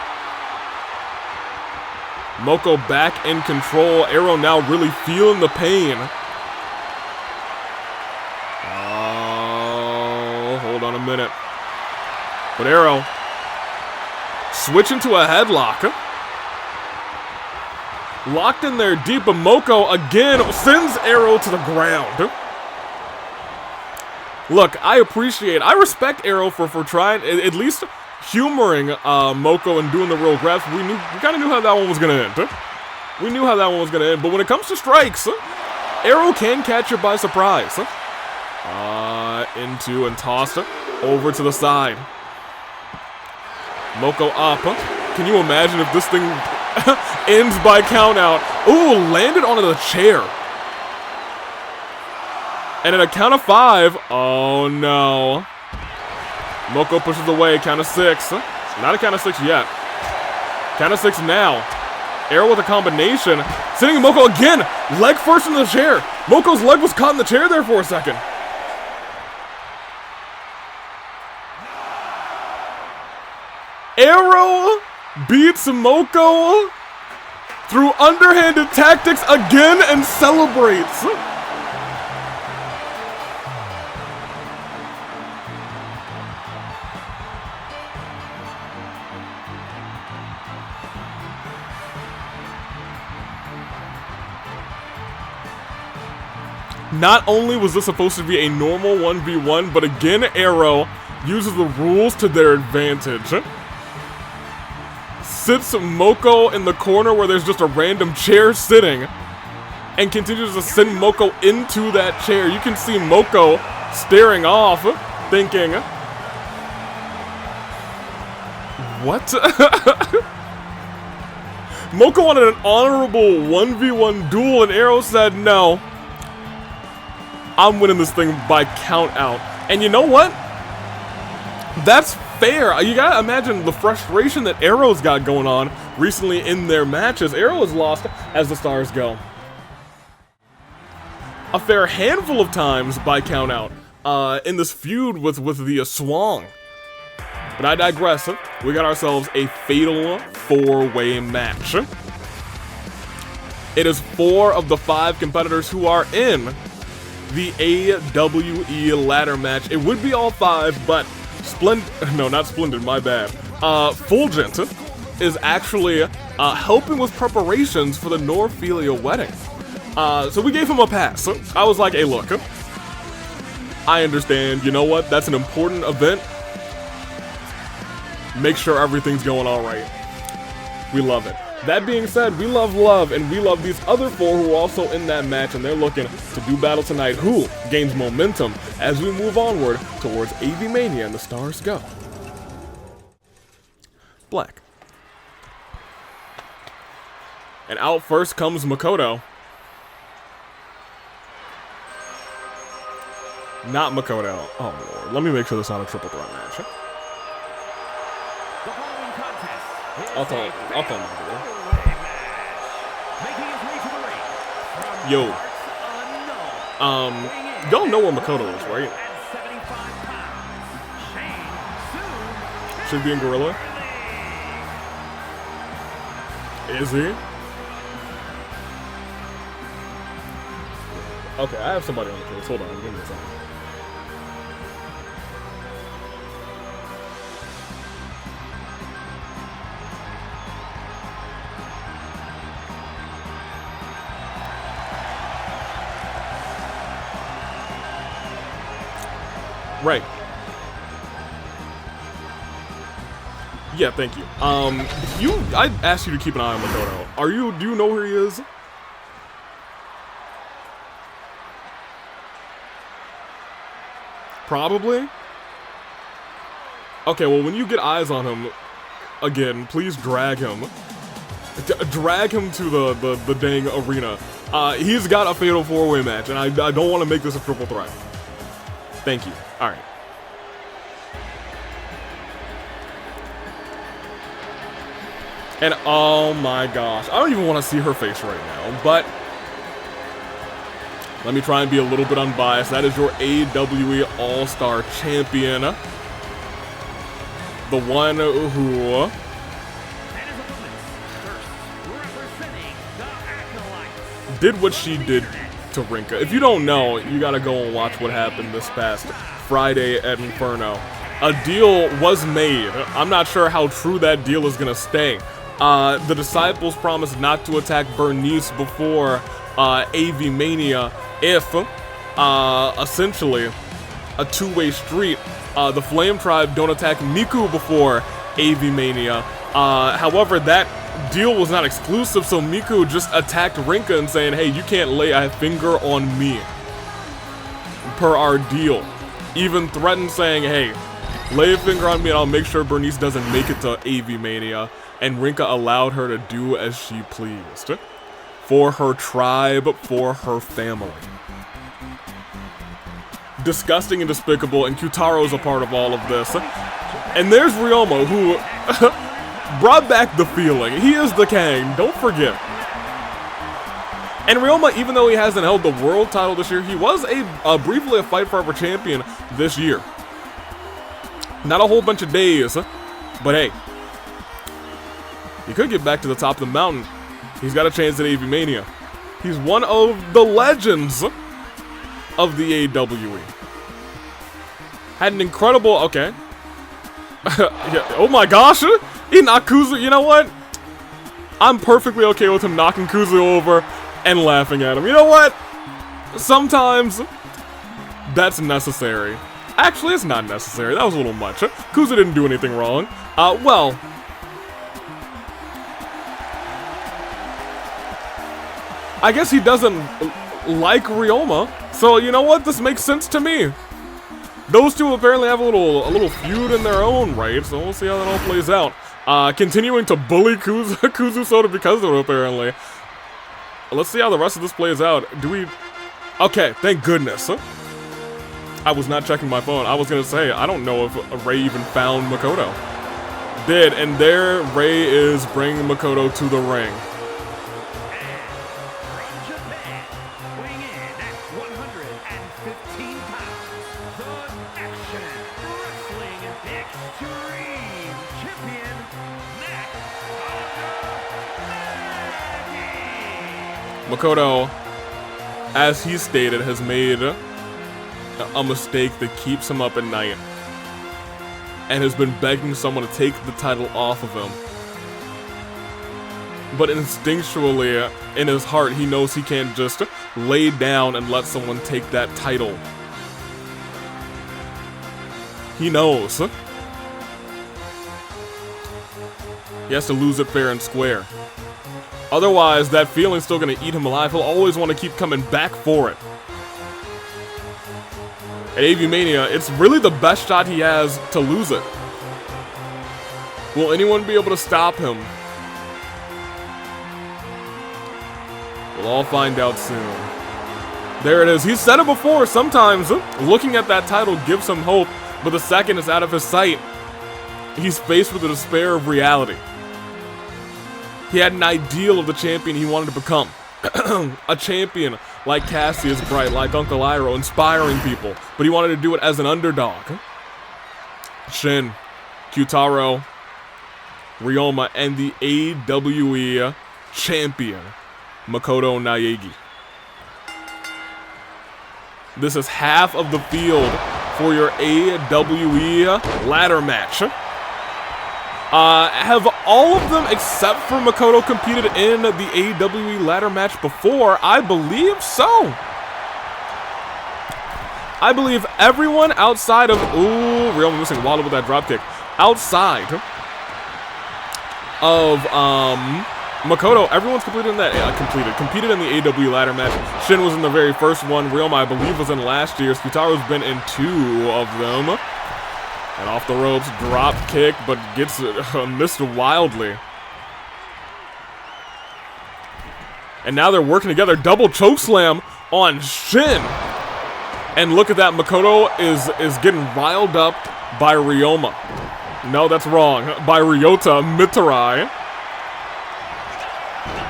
Moko back in control. Arrow now really feeling the pain. Oh, hold on a minute. But Arrow switching to a headlock. Locked in there deep, but Moko again sends Arrow to the ground. Look, I respect Arrow for trying, at least humoring Moko and doing the real grabs. We kind of knew how that one was going to end. We knew how that one was going to end, but when it comes to strikes, Arrow can catch you by surprise. Into and tossed over to the side. Moko up. Can you imagine if this thing ends by count out? Ooh, landed onto the chair. And at a count of 5, oh no. Moko pushes away, count of 6. Not a count of 6 yet. Count of 6 now. Arrow with a combination. Sending Moko again. Leg first into the chair. Moko's leg was caught in the chair there for a second. Arrow beats Moko through underhanded tactics again and celebrates. Not only was this supposed to be a normal 1v1, but again, Arrow uses the rules to their advantage. Sits Moko in the corner where there's just a random chair sitting, and continues to send Moko into that chair. You can see Moko staring off, thinking, what? Moko wanted an honorable 1v1 duel, and Arrow said, no, I'm winning this thing by count out. And you know what? That's fair. You gotta imagine the frustration that Arrow's got going on recently in their matches. Arrow has lost as the stars go a fair handful of times by count out in this feud with the Swang. But I digress. We got ourselves a fatal 4-way match. It is 4 of the 5 competitors who are in the AWE ladder match. It would be all 5, but not Splendid, my bad. Fulgent is actually helping with preparations for the Norphelia wedding. So we gave him a pass. I was like, hey, look, I understand, you know what, that's an important event. Make sure everything's going all right. We love it. That being said, we love, and we love these other 4 who are also in that match, and they're looking to do battle tonight. Who gains momentum as we move onward towards Avi-Mania and the stars go. Black. And out first comes Makoto. Not Makoto. Oh lord, let me make sure this is not a triple threat match. I'll tell him. Yo. Y'all know where Makoto is, right? Should be in Gorilla. Is he? Okay, I have somebody on the case. Hold on, give me a second. Right. Yeah, thank you. I asked you to keep an eye on Makoto. Do you know where he is? Probably. Okay, well, when you get eyes on him, again, please drag him. Drag him to the dang arena. He's got a fatal 4-way match, and I don't want to make this a triple threat. Thank you. All right. And oh my gosh, I don't even want to see her face right now, but let me try and be a little bit unbiased. That is your AWE All-Star Champion. The one who did what she did to Rinka. If you don't know, you gotta go and watch what happened this past Friday at Inferno. A deal was made. I'm not sure how true that deal is gonna stay. The Disciples promised not to attack Bernice before Avi-Mania if, essentially, a two-way street. The Flame Tribe don't attack Miku before Avi-Mania. However, that deal was not exclusive, so Miku just attacked Rinka and saying, hey, you can't lay a finger on me, per our deal. Even threatened saying, hey, lay a finger on me and I'll make sure Bernice doesn't make it to Avi-Mania. And Rinka allowed her to do as she pleased. For her tribe, for her family. Disgusting and despicable, and Q-taro's a part of all of this. And there's Ryoma, who brought back the feeling. He is the king, don't forget. And Ryoma, even though he hasn't held the world title this year, he was briefly a Fight Forever champion this year. Not a whole bunch of days, but hey. He could get back to the top of the mountain. He's got a chance at Avi-Mania. He's one of the legends of the AWE. Had an incredible, okay. Yeah, oh my gosh, he knocked Kuzu, you know what? I'm perfectly okay with him knocking Kuzu over and laughing at him. You know what? Sometimes that's necessary. Actually, it's not necessary. That was a little much. Kuzu didn't do anything wrong. Well, I guess he doesn't like Ryoma, so you know what? This makes sense to me. Those two apparently have a little feud in their own right, so we'll see how that all plays out. Continuing to bully Kuzu Soda because of it, apparently. Let's see how the rest of this plays out. Do we... Okay, thank goodness. I was not checking my phone. I was gonna say, I don't know if Ray even found Makoto. Did, and there Ray is bringing Makoto to the ring. Makoto, as he stated, has made a mistake that keeps him up at night and has been begging someone to take the title off of him. But instinctually, in his heart, he knows he can't just lay down and let someone take that title. He knows. He has to lose it fair and square. Otherwise, that feeling's still gonna eat him alive. He'll always want to keep coming back for it. At Avi-Mania, it's really the best shot he has to lose it. Will anyone be able to stop him? We'll all find out soon. There it is. He's said it before. Sometimes looking at that title gives him hope, but the second it's out of his sight, he's faced with the despair of reality. He had an ideal of the champion he wanted to become. A champion like Cassius Bright, like Uncle Iroh, inspiring people. But he wanted to do it as an underdog. Shin, Q-taro, Ryoma, and the AWE champion, Makoto Naegi. This is half of the field for your AWE ladder match. Have all of them except for Makoto competed in the AWE ladder match before? I believe so. I believe everyone outside of... Ooh, Ryoma missing Waddle with that dropkick. Outside of, Makoto, everyone's competed in the AW ladder match. Shin was in the very first one. Ryoma, I believe, was in last year's. Q-taro's been in 2 of them. And off the ropes, drop kick, but gets missed wildly. And now they're working together. Double choke slam on Shin. And look at that, Makoto is getting riled up by Ryoma. No, that's wrong. By Ryota Mitarai.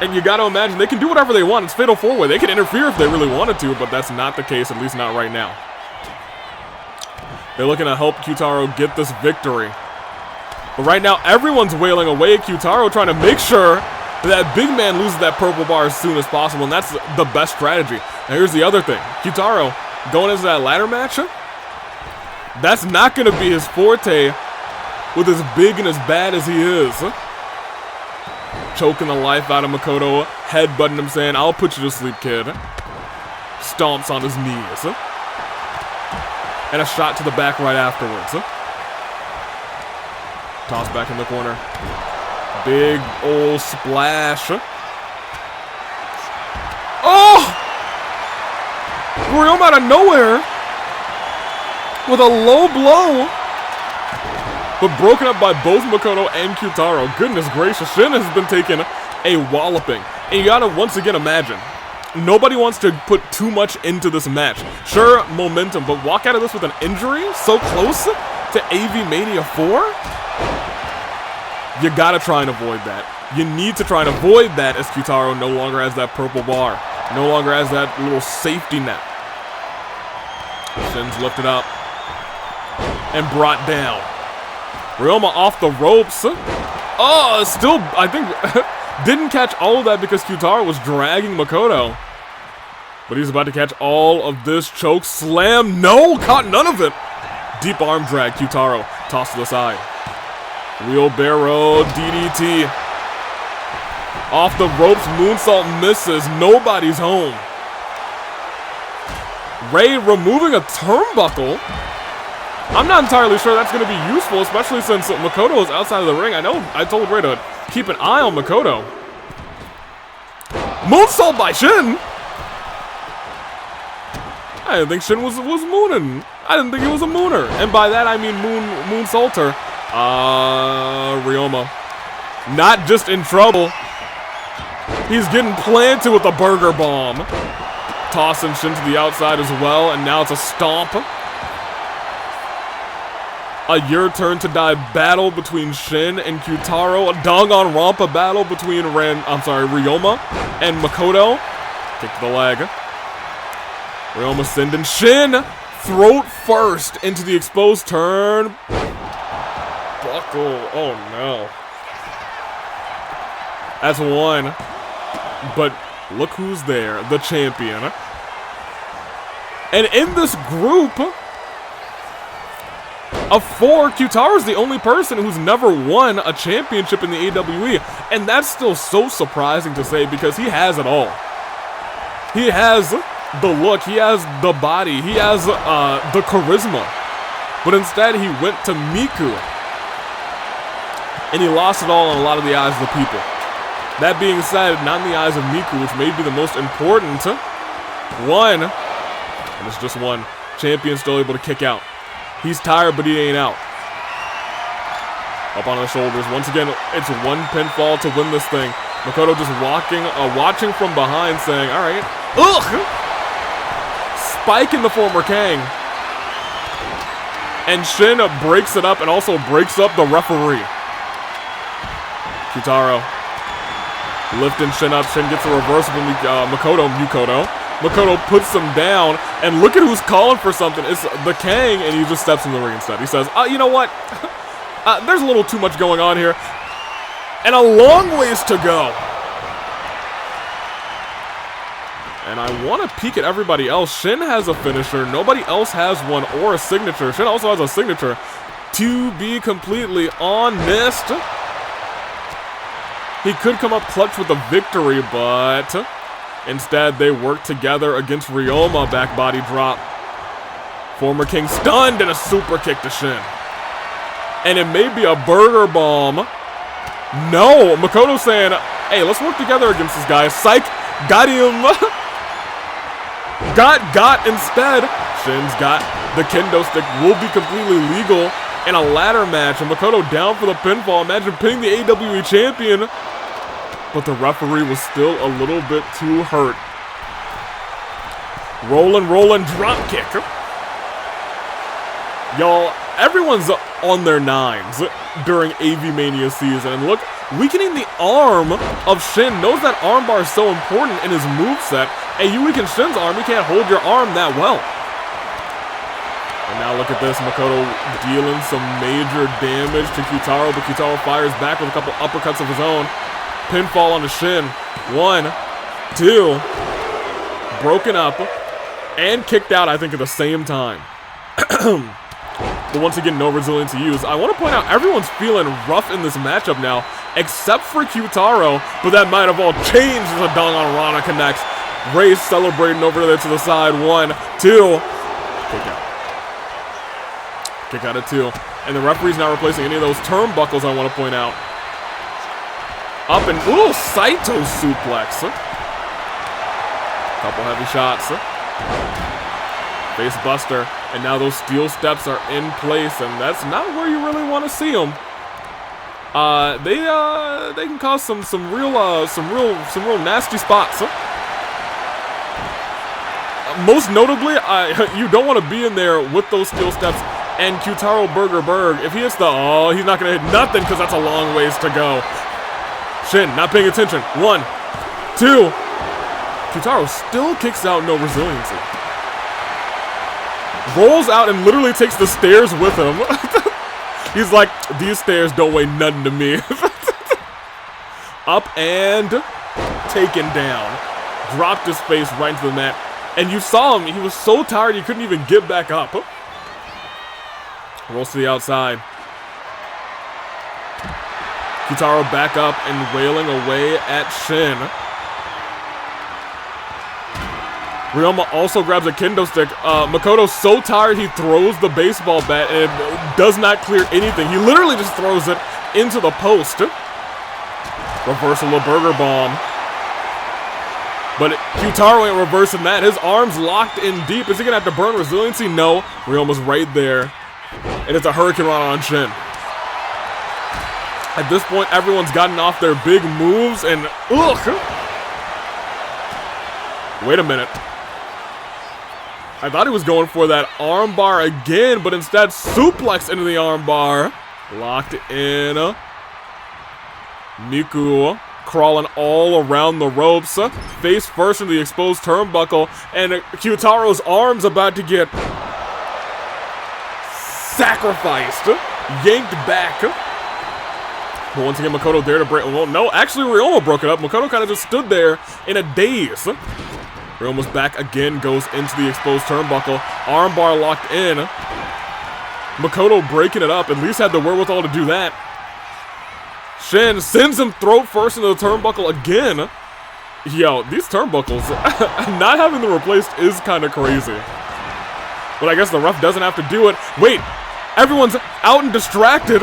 And you gotta imagine, they can do whatever they want. It's Fatal 4-Way. They can interfere if they really wanted to, but that's not the case, at least not right now. They're looking to help Q-taro get this victory. But right now, everyone's wailing away at Q-taro, trying to make sure that big man loses that purple bar as soon as possible, and that's the best strategy. Now here's the other thing. Q-taro, going into that ladder match, that's not going to be his forte with as big and as bad as he is. Choking the life out of Makoto, headbutting him, saying, "I'll put you to sleep, kid." Stomps on his knees. And a shot to the back right afterwards. Toss back in the corner. Big old splash. Oh! Ryoma out of nowhere with a low blow, but broken up by both Makoto and Q-taro. Goodness gracious, Shin has been taking a walloping. And you gotta once again imagine, nobody wants to put too much into this match. Sure, momentum, but walk out of this with an injury so close to Avi-Mania 4? You gotta try and avoid that. You need to try and avoid that as Q-taro no longer has that purple bar. No longer has that little safety net. Shin's lifted up and brought down. Ryoma off the ropes. Oh, still, I think, didn't catch all of that because Q-taro was dragging Makoto. But he's about to catch all of this choke slam. No, caught none of it. Deep arm drag, Q-taro, tossed to the side. Wheelbarrow DDT. Off the ropes, moonsault misses. Nobody's home. Ray removing a turnbuckle. I'm not entirely sure that's going to be useful, especially since Makoto is outside of the ring. I know I told Ray to keep an eye on Makoto. Moonsault by Shin. I didn't think Shin was mooning. I didn't think he was a mooner. And by that I mean moonsaulter. Ryoma. Not just in trouble. He's getting planted with a burger bomb. Tossing Shin to the outside as well, and now it's a stomp. A your turn to die battle between Shin and Q-taro. A Danganronpa battle between Ryoma and Makoto. Kick to the leg. Ryoma sending Shin throat first into the exposed turn. Buckle. Oh no. That's one. But look who's there. The champion. And in this group of 4, Q-taro's the only person who's never won a championship in the AWE. And that's still so surprising to say because he has it all. He has the look, he has the body, he has the charisma. But instead he went to Miku. And he lost it all in a lot of the eyes of the people. That being said, not in the eyes of Miku, which may be the most important one. And it's just one. Champion still able to kick out. He's tired, but he ain't out. Up on the shoulders. Once again, it's one pinfall to win this thing. Makoto just watching from behind, saying, all right. Ugh! Spike in the former Kang. And Shin breaks it up and also breaks up the referee. Q-taro lifting Shin up. Shin gets a reversal from Makoto. Makoto puts him down, and look at who's calling for something. It's the Kang, and he just steps in the ring instead. He says, you know what? There's a little too much going on here, and a long ways to go. And I want to peek at everybody else. Shin has a finisher. Nobody else has one or a signature. Shin also has a signature. To be completely honest, he could come up clutch with a victory, but instead they work together against Ryoma. Back body drop. Former King stunned and a super kick to Shin. And it may be a burger bomb. No, Makoto saying, hey, let's work together against this guy. Psych, got him. got instead. Shin's got the kendo stick, will be completely legal in a ladder match. And Makoto down for the pinfall. Imagine pinning the AWE champion. But the referee was still a little bit too hurt. Rolling, drop kick. Y'all, everyone's on their nines during Avi-Mania season. And look, weakening the arm of Shin knows that armbar is so important in his moveset. And you weaken Shin's arm, you can't hold your arm that well. And now look at this, Makoto dealing some major damage to Q-taro, but Q-taro fires back with a couple uppercuts of his own. Pinfall onto Shin. 1, 2. Broken up. And kicked out, I think, at the same time. But once again, no resilience to use. I want to point out, everyone's feeling rough in this matchup now, except for Q-taro, but that might have all changed as a Dong on Rana connects. Ray's celebrating over there to the side. 1, 2. Kick out. Kick out at 2. And the referee's not replacing any of those turnbuckles, I want to point out. Up and, ooh, Saito suplex. Couple heavy shots. Face buster. And now those steel steps are in place, and that's not where you really want to see them. They can cause some real nasty spots. Most notably, you don't want to be in there with those steel steps. And Q-taro Berg, if he hits the, he's not going to hit nothing because that's a long ways to go. Shin, not paying attention. 1, 2. Q-taro still kicks out, no resiliency. Rolls out and literally takes the stairs with him. He's like, these stairs don't weigh nothing to me. Up and taken down. Dropped his face right into the mat. And you saw him, he was so tired he couldn't even get back up. Rolls to the outside. Q-taro back up and wailing away at Shin. Ryoma also grabs a kendo stick. Makoto's so tired he throws the baseball bat and it does not clear anything. He literally just throws it into the post. Reversal of Burger Bomb. But Q-taro ain't reversing that. His arm's locked in deep. Is he gonna have to burn resiliency? No. Ryoma's right there. And it's a Hurricane Rana on Shin. At this point, everyone's gotten off their big moves and wait a minute. I thought he was going for that armbar again, but instead suplex into the armbar. Locked in. Miku crawling all around the ropes. Face first into the exposed turnbuckle. And Q-taro's arm's about to get sacrificed. Yanked back. But once again, Makoto there to break. Well, no, actually, Ryoma broke it up. Makoto kind of just stood there in a daze. Ryoma's back again, goes into the exposed turnbuckle. Armbar locked in. Makoto breaking it up, at least had the wherewithal to do that. Shin sends him throat first into the turnbuckle again. Yo, these turnbuckles, not having them replaced is kind of crazy. But I guess the ref doesn't have to do it. Wait, everyone's out and distracted.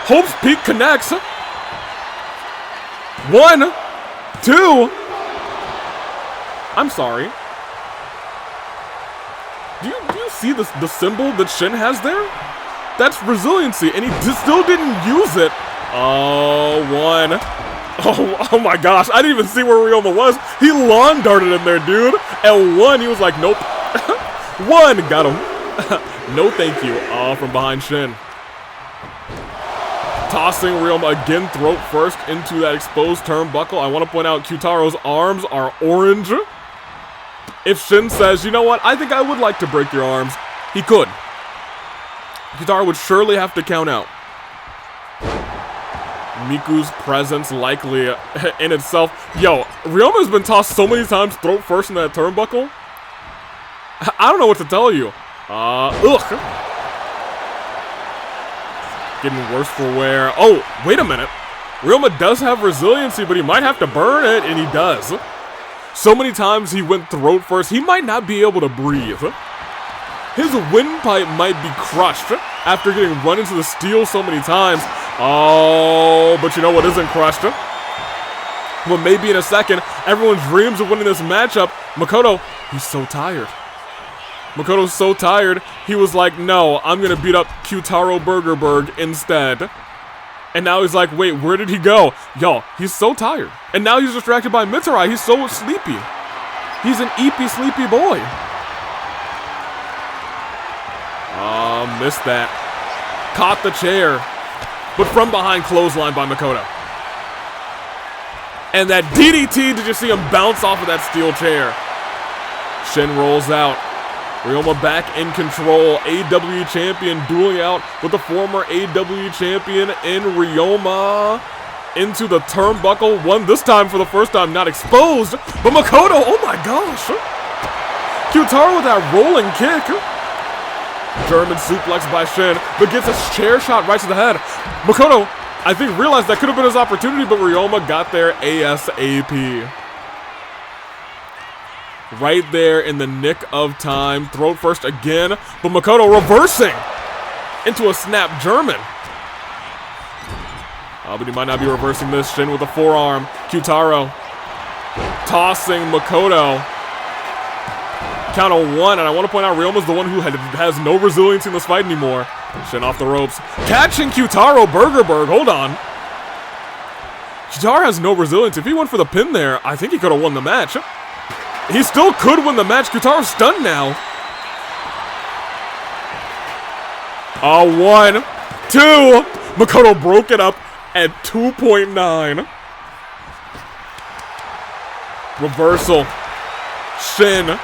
Hope's Peak connects. 1, 2. I'm sorry. Do you see the symbol that Shin has there? That's resiliency, and he still didn't use it. Oh, 1. Oh my gosh, I didn't even see where Ryoma was. He lawn darted in there, dude. And 1, he was like, nope. 1, got him. No thank you. From behind Shin. Tossing Ryoma again, throat first into that exposed turnbuckle. I want to point out Q-taro's arms are orange. If Shin says, you know what, I think I would like to break your arms, he could. Q-taro would surely have to count out. Miku's presence likely in itself. Yo, Ryoma's been tossed so many times throat first in that turnbuckle. I don't know what to tell you. Getting worse for wear. Oh, wait a minute. Ryoma does have resiliency, but he might have to burn it, and he does. So many times he went throat first, he might not be able to breathe. His windpipe might be crushed after getting run into the steel so many times. Oh, but you know what isn't crushed? But maybe in a second, everyone dreams of winning this matchup. Makoto, he's so tired. Makoto's so tired, he was like, no, I'm gonna beat up Q-taro Burgerberg instead. And now he's like, wait, where did he go? Yo, he's so tired. And now he's distracted by Mitsurai, he's so sleepy. He's an eepy, sleepy boy. Missed that. Caught the chair. But from behind, clothesline by Makoto. And that DDT, did you see him bounce off of that steel chair? Shin rolls out. Ryoma back in control. AEW champion dueling out with the former AEW champion in Ryoma. Into the turnbuckle. One this time for the first time not exposed. But Makoto, oh my gosh. Q-taro with that rolling kick. German suplex by Shin, but gets a chair shot right to the head. Makoto, I think, realized that could have been his opportunity, but Ryoma got there ASAP. Right there in the nick of time. Throat first again, but Makoto reversing into a snap German. But he might not be reversing this. Shin with a forearm. Q-taro tossing Makoto. Count of one, and I want to point out Ryoma's the one who has no resilience in this fight anymore. Shin off the ropes. Catching Q-taro Burgerberg. Hold on. Q-taro has no resilience. If he went for the pin there, I think he could have won the match. He still could win the match. Q-taro's stunned now. 1, 2. Makoto broke it up at 2.9. Reversal. Shin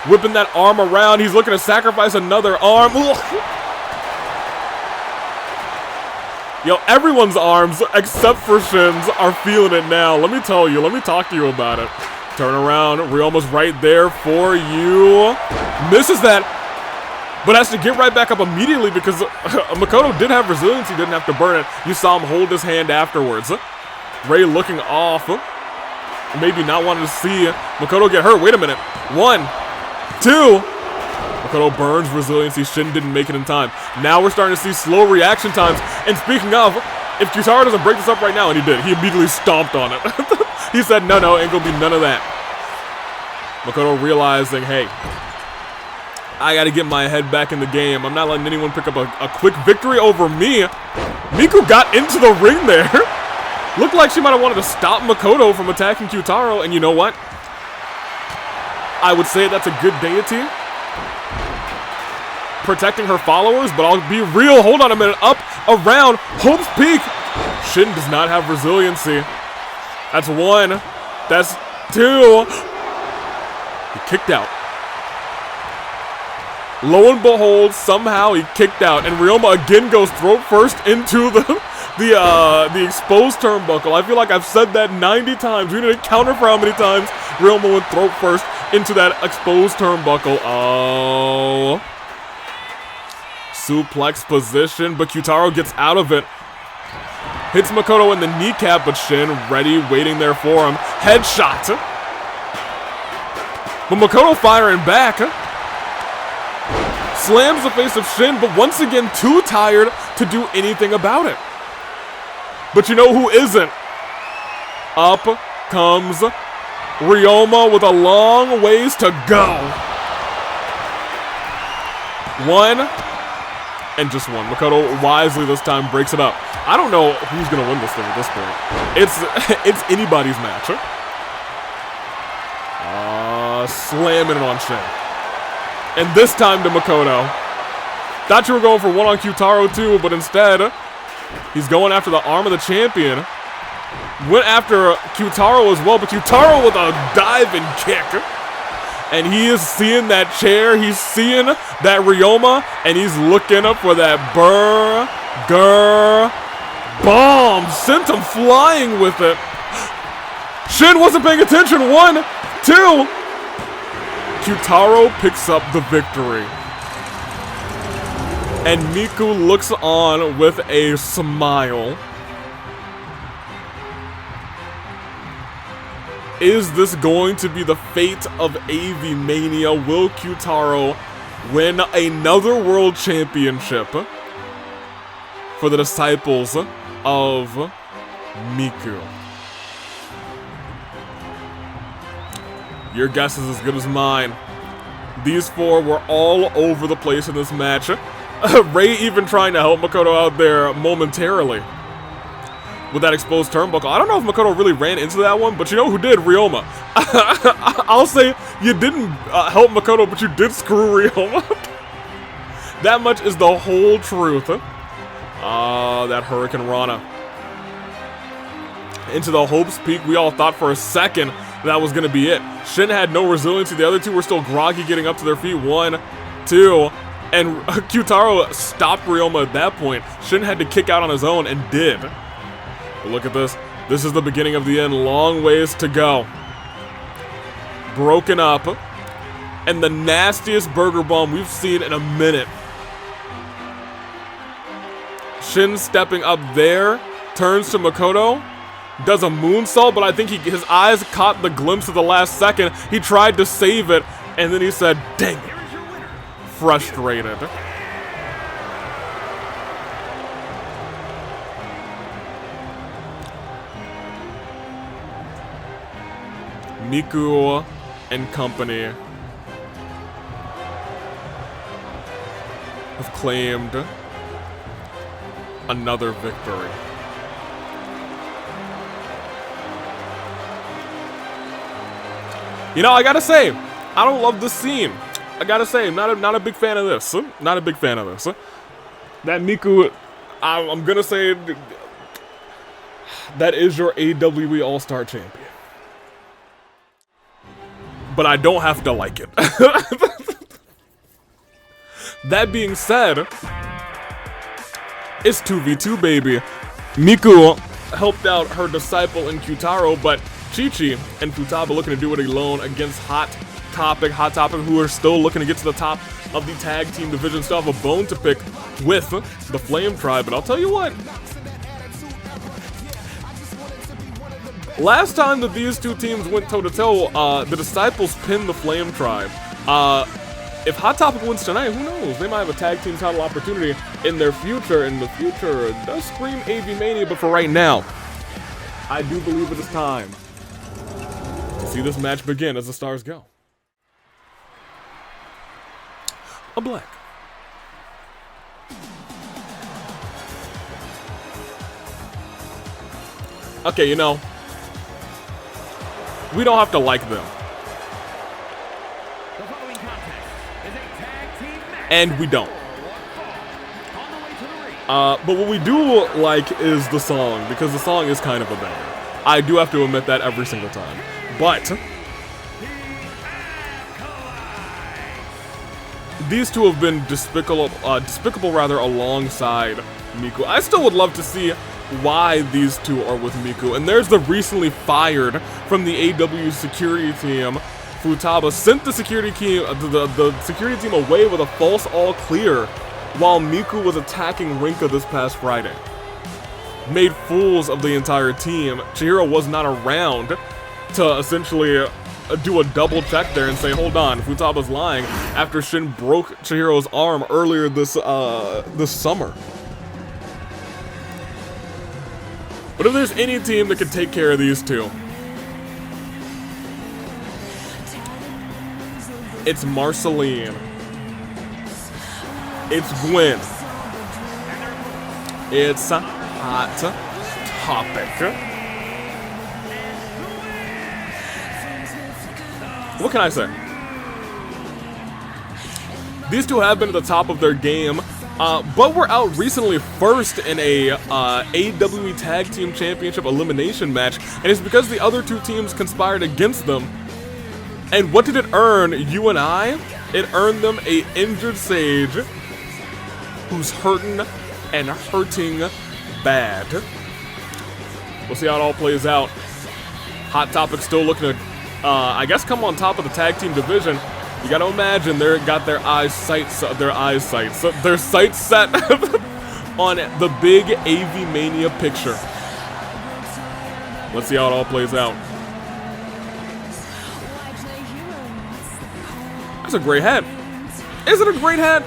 whipping that arm around. He's looking to sacrifice another arm. Yo, everyone's arms, except for Shin's, are feeling it now. Let me tell you. Let me talk to you about it. Turn around. Ryoma's right there for you. Misses that, but has to get right back up immediately because Makoto did have resilience. He didn't have to burn it. You saw him hold his hand afterwards. Ray looking off. Maybe not wanting to see Makoto get hurt. Wait a minute. 1, 2. Makoto burns resiliency. Shin didn't make it in time. Now we're starting to see slow reaction times. And speaking of, if Q-taro doesn't break this up right now, and he did, he immediately stomped on it. He said, no, ain't gonna be none of that. Makoto realizing, hey, I gotta get my head back in the game. I'm not letting anyone pick up a quick victory over me. Miku got into the ring there. Looked like she might have wanted to stop Makoto from attacking Q-taro, and you know what? I would say that's a good deity. Protecting her followers, but I'll be real. Hold on a minute. Up, around, Hope's Peak. Shin does not have resiliency. That's 1. That's 2. He kicked out. Lo and behold, somehow he kicked out, and Ryoma again goes throat first into the exposed turnbuckle. I feel like I've said that 90 times. We need to counter for how many times Ryoma went throat first into that exposed turnbuckle. Oh. Suplex position, but Q-taro gets out of it. Hits Makoto in the kneecap, but Shin ready, waiting there for him. Headshot. But Makoto firing back. Slams the face of Shin, but once again too tired to do anything about it. But you know who isn't? Up comes Ryoma with a long ways to go. 1. And just 1. Makoto wisely this time breaks it up. I don't know who's gonna win this thing at this point. It's anybody's match. Slamming it on Shin. And this time to Makoto. Thought you were going for 1 on Q-taro too, but instead, he's going after the arm of the champion. Went after Q-taro as well, but Q-taro with a diving kick. And he is seeing that chair, he's seeing that Ryoma, and he's looking up for that burger bomb. Sent him flying with it. Shin wasn't paying attention. 1, 2. Q-taro picks up the victory. And Miku looks on with a smile. Is this going to be the fate of Avi-Mania? Will Q-taro win another world championship for the disciples of Miku. Your guess is as good as mine. These four were all over the place in this match. Ray even trying to help Makoto out there momentarily with that exposed turnbuckle. I don't know if Makoto really ran into that one, but you know who did? Ryoma. I'll say you didn't help Makoto, but you did screw Ryoma. That much is the whole truth. That Hurricane Rana. Into the Hope's Peak. We all thought for a second that was going to be it. Shin had no resiliency. The other two were still groggy, getting up to their feet. 1, 2, and Q-taro stopped Ryoma at that point. Shin had to kick out on his own and did. But look at this. This is the beginning of the end. Long ways to go. Broken up. And the nastiest burger bomb we've seen in a minute. Shin stepping up there. Turns to Makoto. Does a moonsault, but I think his eyes caught the glimpse of the last second. He tried to save it, and then he said, dang it. Frustrated. Miku and company have claimed another victory. You know, I gotta say, I don't love this scene. I gotta say, not a big fan of this. Not a big fan of this. That Miku, I'm gonna say, that is your AWE All-Star champion. But I don't have to like it. That being said, it's 2v2, baby. Miku helped out her disciple in Q-taro, but Chi-Chi and Futaba looking to do it alone against Hot Topic, who are still looking to get to the top of the tag team division. Still have a bone to pick with the Flame Tribe, but I'll tell you what. Last time that these two teams went toe-to-toe, the Disciples pinned the Flame Tribe. If Hot Topic wins tonight, who knows? They might have a tag team title opportunity in their future. And the future does scream Avi-Mania, but for right now, I do believe it is time to see this match begin as the stars go. A black. Okay, you know, we don't have to like them. And we don't. But what we do like is the song, because the song is kind of a banger. I do have to admit that every single time. But these two have been despicable alongside Miku. I still would love to see why these two are with Miku. And there's the recently fired from the AW security team. Futaba sent the security team, the security team away with a false all clear while Miku was attacking Rinka this past Friday. Made fools of the entire team. Chihiro was not around to essentially do a double check there and say, hold on, Futaba's lying, after Shin broke Chihiro's arm earlier this summer. But if there's any team that can take care of these two, it's Marceline. It's Gwen. It's Hot Topic. What can I say? These two have been at the top of their game, but were out recently first in a AWE Tag Team Championship elimination match, and it's because the other two teams conspired against them. And what did it earn you and I? It earned them a injured Sage who's hurting and hurting bad. We'll see how it all plays out. Hot Topic still looking to, I guess, come on top of the tag team division. You gotta imagine they got their sights set on the big Avi-Mania picture. Let's see how it all plays out. That's a great hat. Is it a great hat?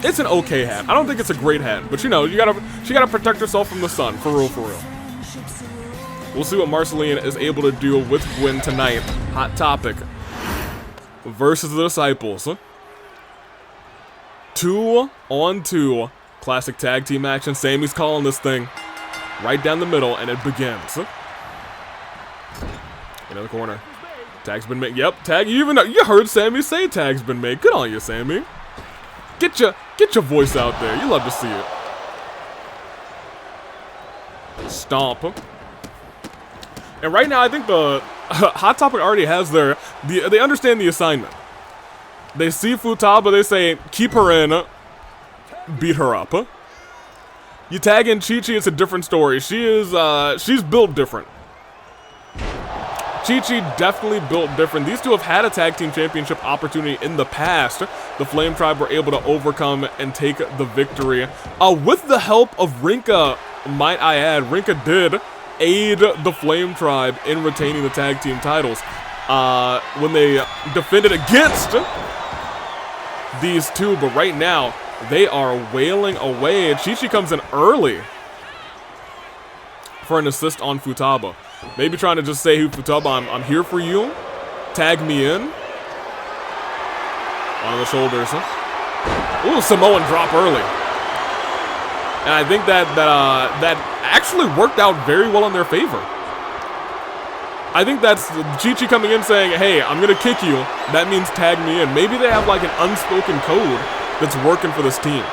It's an okay hat. I don't think it's a great hat, but you know, she gotta protect herself from the sun, for real, for real. We'll see what Marceline is able to do with Gwen tonight. Hot Topic versus the Disciples. 2-on-2 classic tag team action. Sammy's calling this thing right down the middle, and it begins. Into the corner. Tag's been made. Yep, tag. You heard Sammy say tag's been made. Good on you, Sammy. Get your voice out there. You love to see it. Stomp. And right now, I think the Hot Topic already has they understand the assignment. They see Futaba, they say, keep her in, beat her up. You tag in Chi-Chi, it's a different story. She's built different. Chi-Chi definitely built different. These two have had a tag team championship opportunity in the past. The Flame Tribe were able to overcome and take the victory. With the help of Rinka, might I add, Rinka did aid the Flame Tribe in retaining the tag team titles when they defended against these two, but right now they are wailing away. Chi-Chi comes in early for an assist on Futaba. Maybe trying to just say, hey, Futaba, I'm here for you. Tag me in. On the shoulders. Ooh, Samoan drop early. And I think that actually worked out very well in their favor. I think that's Chi-Chi coming in saying, hey, I'm going to kick you. That means tag me in. Maybe they have like an unspoken code that's working for this team.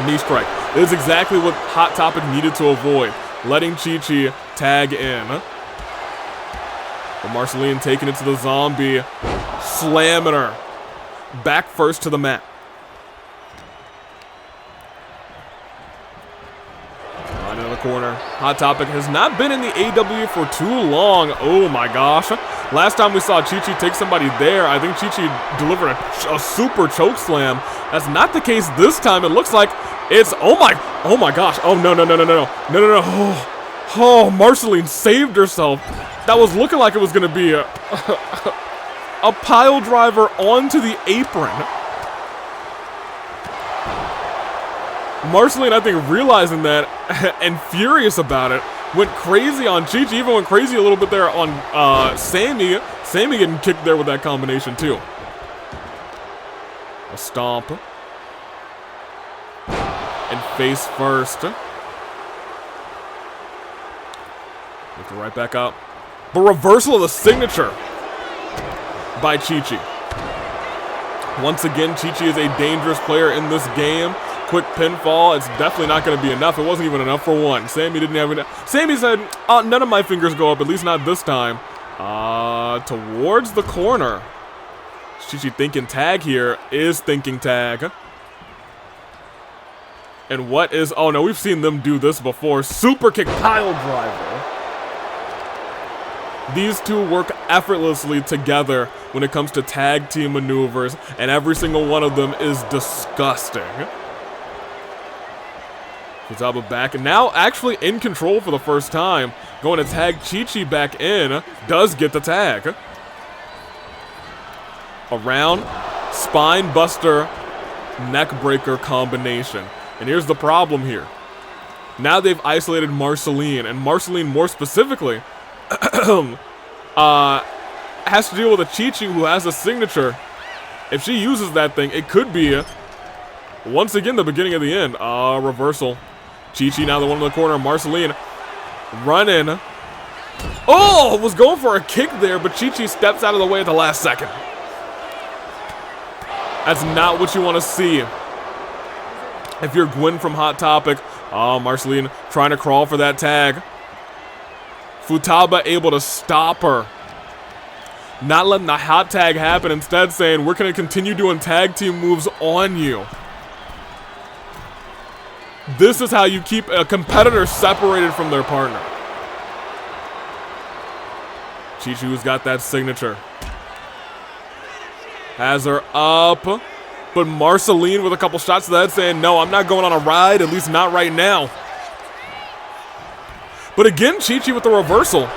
Knee strike. This is exactly what Hot Topic needed to avoid. Letting Chi-Chi tag in. But Marceline taking it to the zombie. Slamming her. Back first to the mat. Into the corner. Hot Topic has not been in the AW for too long. Oh my gosh. Last time we saw Chi-Chi take somebody there, I think Chi-Chi delivered a super choke slam. That's not the case this time. It looks like it's, oh my gosh. Oh, no. Oh, Marceline saved herself. That was looking like it was going to be a pile driver onto the apron. Marceline, I think, realizing that and furious about it, went crazy on Chi-Chi, even went crazy a little bit there on Sammy. Sammy getting kicked there with that combination, too. A stomp. And face first. Lift it right back up. But reversal of the signature by Chi-Chi. Once again, Chi-Chi is a dangerous player in this game. Quick pinfall, it's definitely not going to be enough. It wasn't even enough for one. Sammy didn't have enough. Sammy said, none of my fingers go up, at least not this time. Towards the corner. Chi-Chi thinking tag here, is thinking tag. And what is, oh no, we've seen them do this before. Super kick pile driver. These two work effortlessly together when it comes to tag team maneuvers, and every single one of them is disgusting. Futaba back, and now actually in control for the first time. Going to tag Chi-Chi back in, does get the tag. Around, spine buster, neck breaker combination. And here's the problem here. Now they've isolated Marceline, and Marceline more specifically has to deal with a Chi-Chi who has a signature. If she uses that thing, it could be, once again, the beginning of the end. Reversal. Chi-Chi now the one in the corner. Marceline running. Oh, was going for a kick there, but Chi-Chi steps out of the way at the last second. That's not what you want to see if you're Gwen from Hot Topic. Marceline trying to crawl for that tag. Futaba able to stop her. Not letting the hot tag happen, instead saying, we're going to continue doing tag team moves on you. This is how you keep a competitor separated from their partner. Chi-Chi's got that signature. Has her up. But Marceline with a couple shots to the head saying, no, I'm not going on a ride, at least not right now. But again, Chi-Chi with the reversal.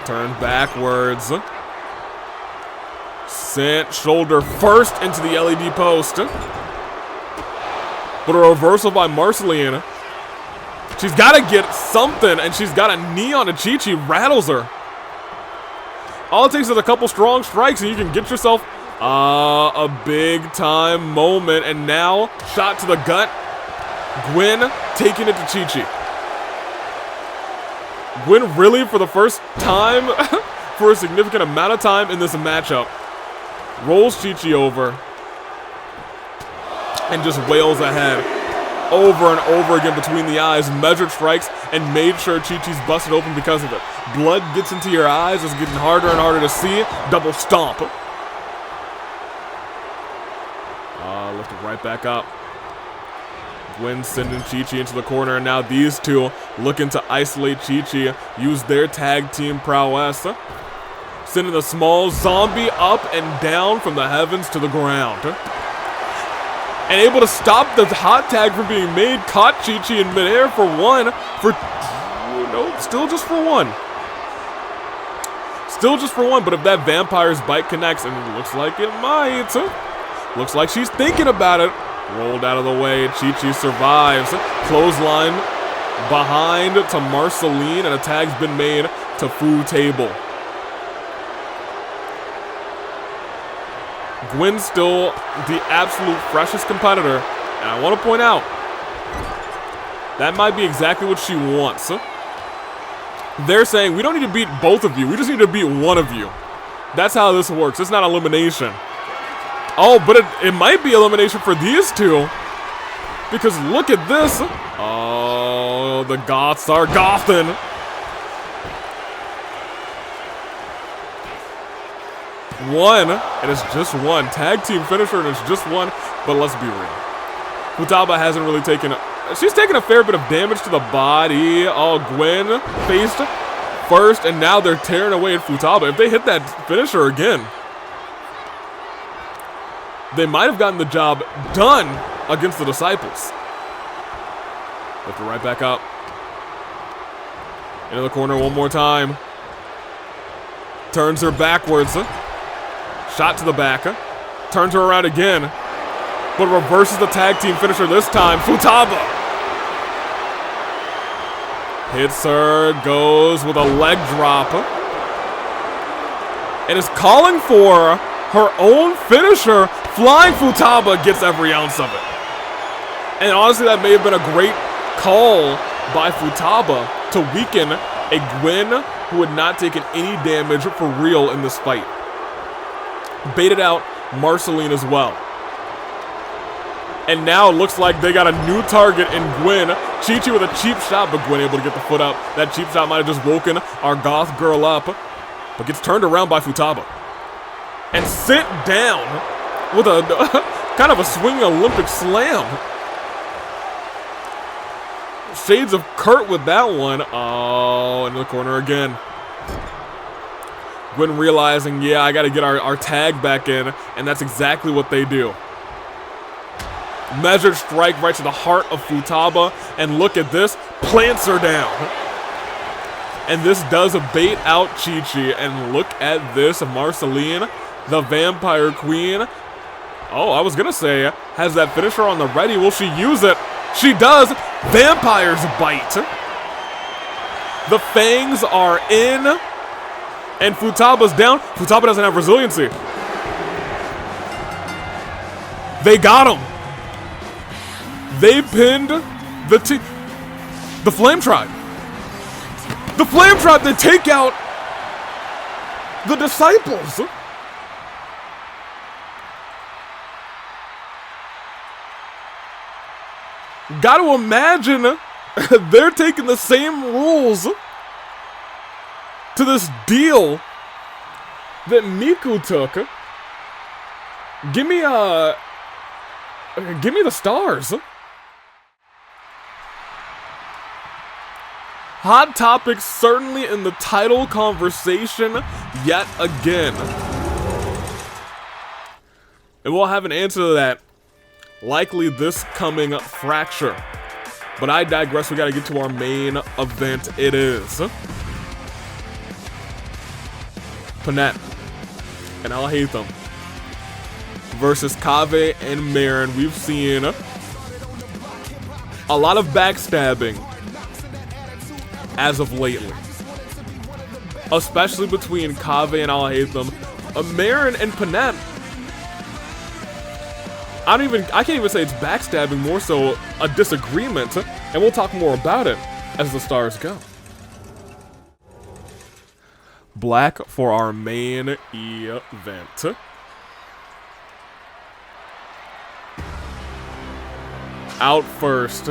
Turned backwards. Sent shoulder first into the LED post. But a reversal by Marceline She's got to get something, and she's got a knee on a Chi-Chi, rattles her. All it takes is a couple strong strikes, and you can get yourself a big-time moment. And now, shot to the gut. Gwen taking it to Chi-Chi. Gwen really, for the first time, for a significant amount of time in this matchup, rolls Chi-Chi over and just wails ahead. Over and over again between the eyes, measured strikes, and made sure Chi-Chi's busted open because of it. Blood gets into your eyes, it's getting harder and harder to see. Double stomp. Lift it right back up. Gwen sending Chi-Chi into the corner, and now these two looking to isolate Chi-Chi, use their tag team prowess. Sending the small zombie up and down from the heavens to the ground. And able to stop the hot tag from being made, caught Chi-Chi in midair for one, no, still just for one. Still just for one, but if that vampire's bite connects, and it looks like it might, looks like she's thinking about it, rolled out of the way, Chi-Chi survives, clothesline behind to Marceline, and a tag's been made to Fu Table. Gwen's still the absolute freshest competitor, and I want to point out, that might be exactly what she wants. They're saying, we don't need to beat both of you, we just need to beat one of you. That's how this works, it's not elimination. Oh, but it might be elimination for these two, because look at this. Oh, the Goths are gothin'. One, and it's just one. Tag team finisher, and it's just one, but let's be real. Futaba hasn't really taken, she's taken a fair bit of damage to the body. Oh, Gwen faced first, and now they're tearing away at Futaba. If they hit that finisher again, they might have gotten the job done against the Disciples. Lift it right back up. Into the corner one more time. Turns her backwards. Shot to the back, turns her around again, but reverses the tag team finisher this time. Futaba hits her, goes with a leg drop, and is calling for her own finisher. Flying Futaba gets every ounce of it. And honestly, that may have been a great call by Futaba to weaken a Gwen who had not taken any damage for real in this fight. Baited out Marceline as well. And now it looks like they got a new target in Gwen. Chi-Chi with a cheap shot, but Gwen able to get the foot up. That cheap shot might have just woken our goth girl up, but gets turned around by Futaba. And sent down with a kind of a swinging Olympic slam. Shades of Kurt with that one. Oh, into the corner again. Gwen realizing, yeah, I gotta get our tag back in, and that's exactly what they do. Measured strike right to the heart of Futaba, and look at this, plants her down. And this does bait out Chi-Chi, and look at this, Marceline, the Vampire Queen. Oh, I was gonna say, has that finisher on the ready, will she use it? She does, Vampire's Bite. The fangs are in. And Futaba's down. Futaba doesn't have resiliency. They got him. They pinned the Flame Tribe. The Flame Tribe, they take out the Disciples. Gotta imagine they're taking the same rules to this deal that Miku took. Give me the stars. Hot topic certainly in the title conversation yet again. And we'll have an answer to that likely this coming Fracture. But I digress, we gotta get to our main event. It is Panette and Alhaitham versus Kaveh and Merrin. We've seen a lot of backstabbing as of lately. Especially between Kaveh and Alhaitham. Merrin and Panette. I can't even say it's backstabbing, more so a disagreement. And we'll talk more about it as the stars go. Black for our main event. Out first.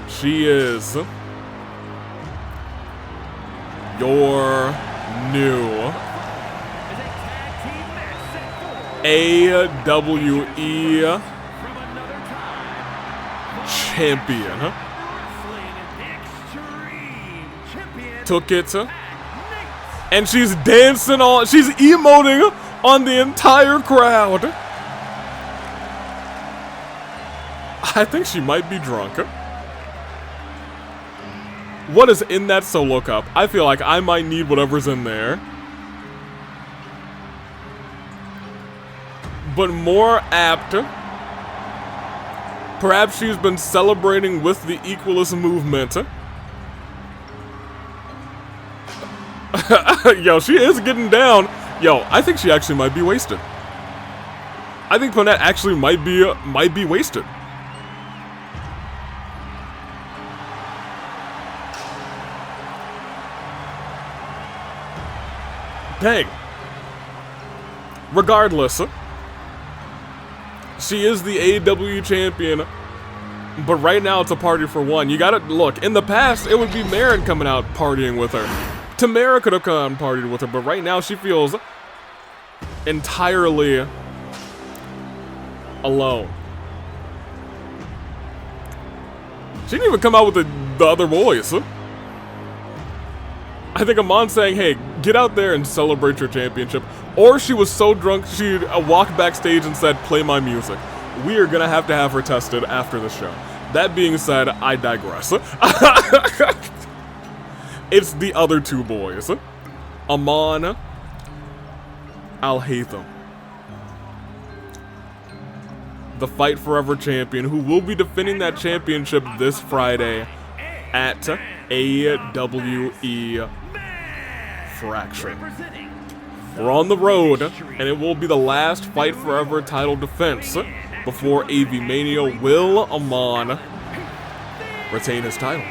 She is your new AWE champion. Took it, and she's dancing on, she's emoting on the entire crowd. I think she might be drunk. What is in that solo cup? I feel like I might need whatever's in there. But more apt, perhaps she's been celebrating with the Equalist Movement. Yo, she is getting down. Yo, I think she actually might be wasted. I think Panette actually might be wasted. Dang. Regardless, she is the AW champion, but right now it's a party for one. You gotta look, in the past it would be Merrin coming out partying with her. Tamara could have come out and partied with her, but right now she feels entirely alone. She didn't even come out with the other boys. I think Amon's saying, hey, get out there and celebrate your championship. Or she was so drunk she walked backstage and said, play my music. We are gonna have to have her tested after the show. That being said, I digress. It's the other two boys. Amon, Alhaitham. The Fight Forever champion, who will be defending that championship this Friday at AWE Infraction. We're on the road, and it will be the last Fight Forever title defense before Avi-Mania. Will Amon retain his title?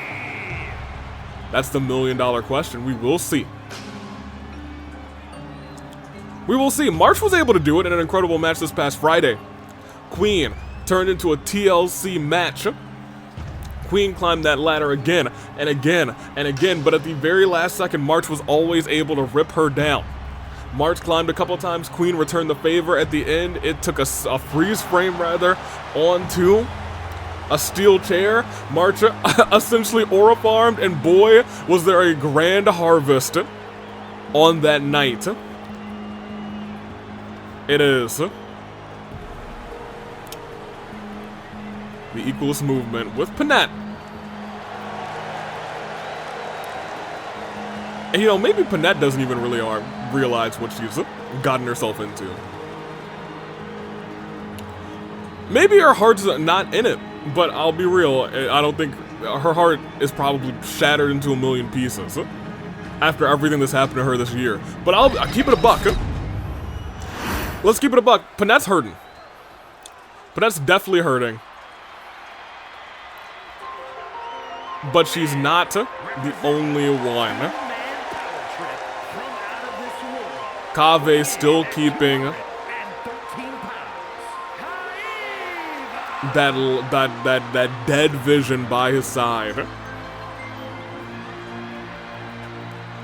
That's the million-dollar question. We will see. We will see. March was able to do it in an incredible match this past Friday. Queen turned into a TLC match. Queen climbed that ladder again and again and again, but at the very last second, March was always able to rip her down. March climbed a couple times. Queen returned the favor at the end. It took a freeze frame, rather, onto a steel chair. March essentially aura farmed, and boy, was there a grand harvest on that night. It is the Equalist Movement with Panette. And you know, maybe Panette doesn't even really realize what she's gotten herself into. Maybe her heart's not in it, but I'll be real, I don't think her heart is probably shattered into a million pieces after everything that's happened to her this year. But I'll keep it a buck. Let's keep it a buck. Panette's hurting. Panette's definitely hurting. But she's not the only one. Kaveh still keeping that dead vision by his side.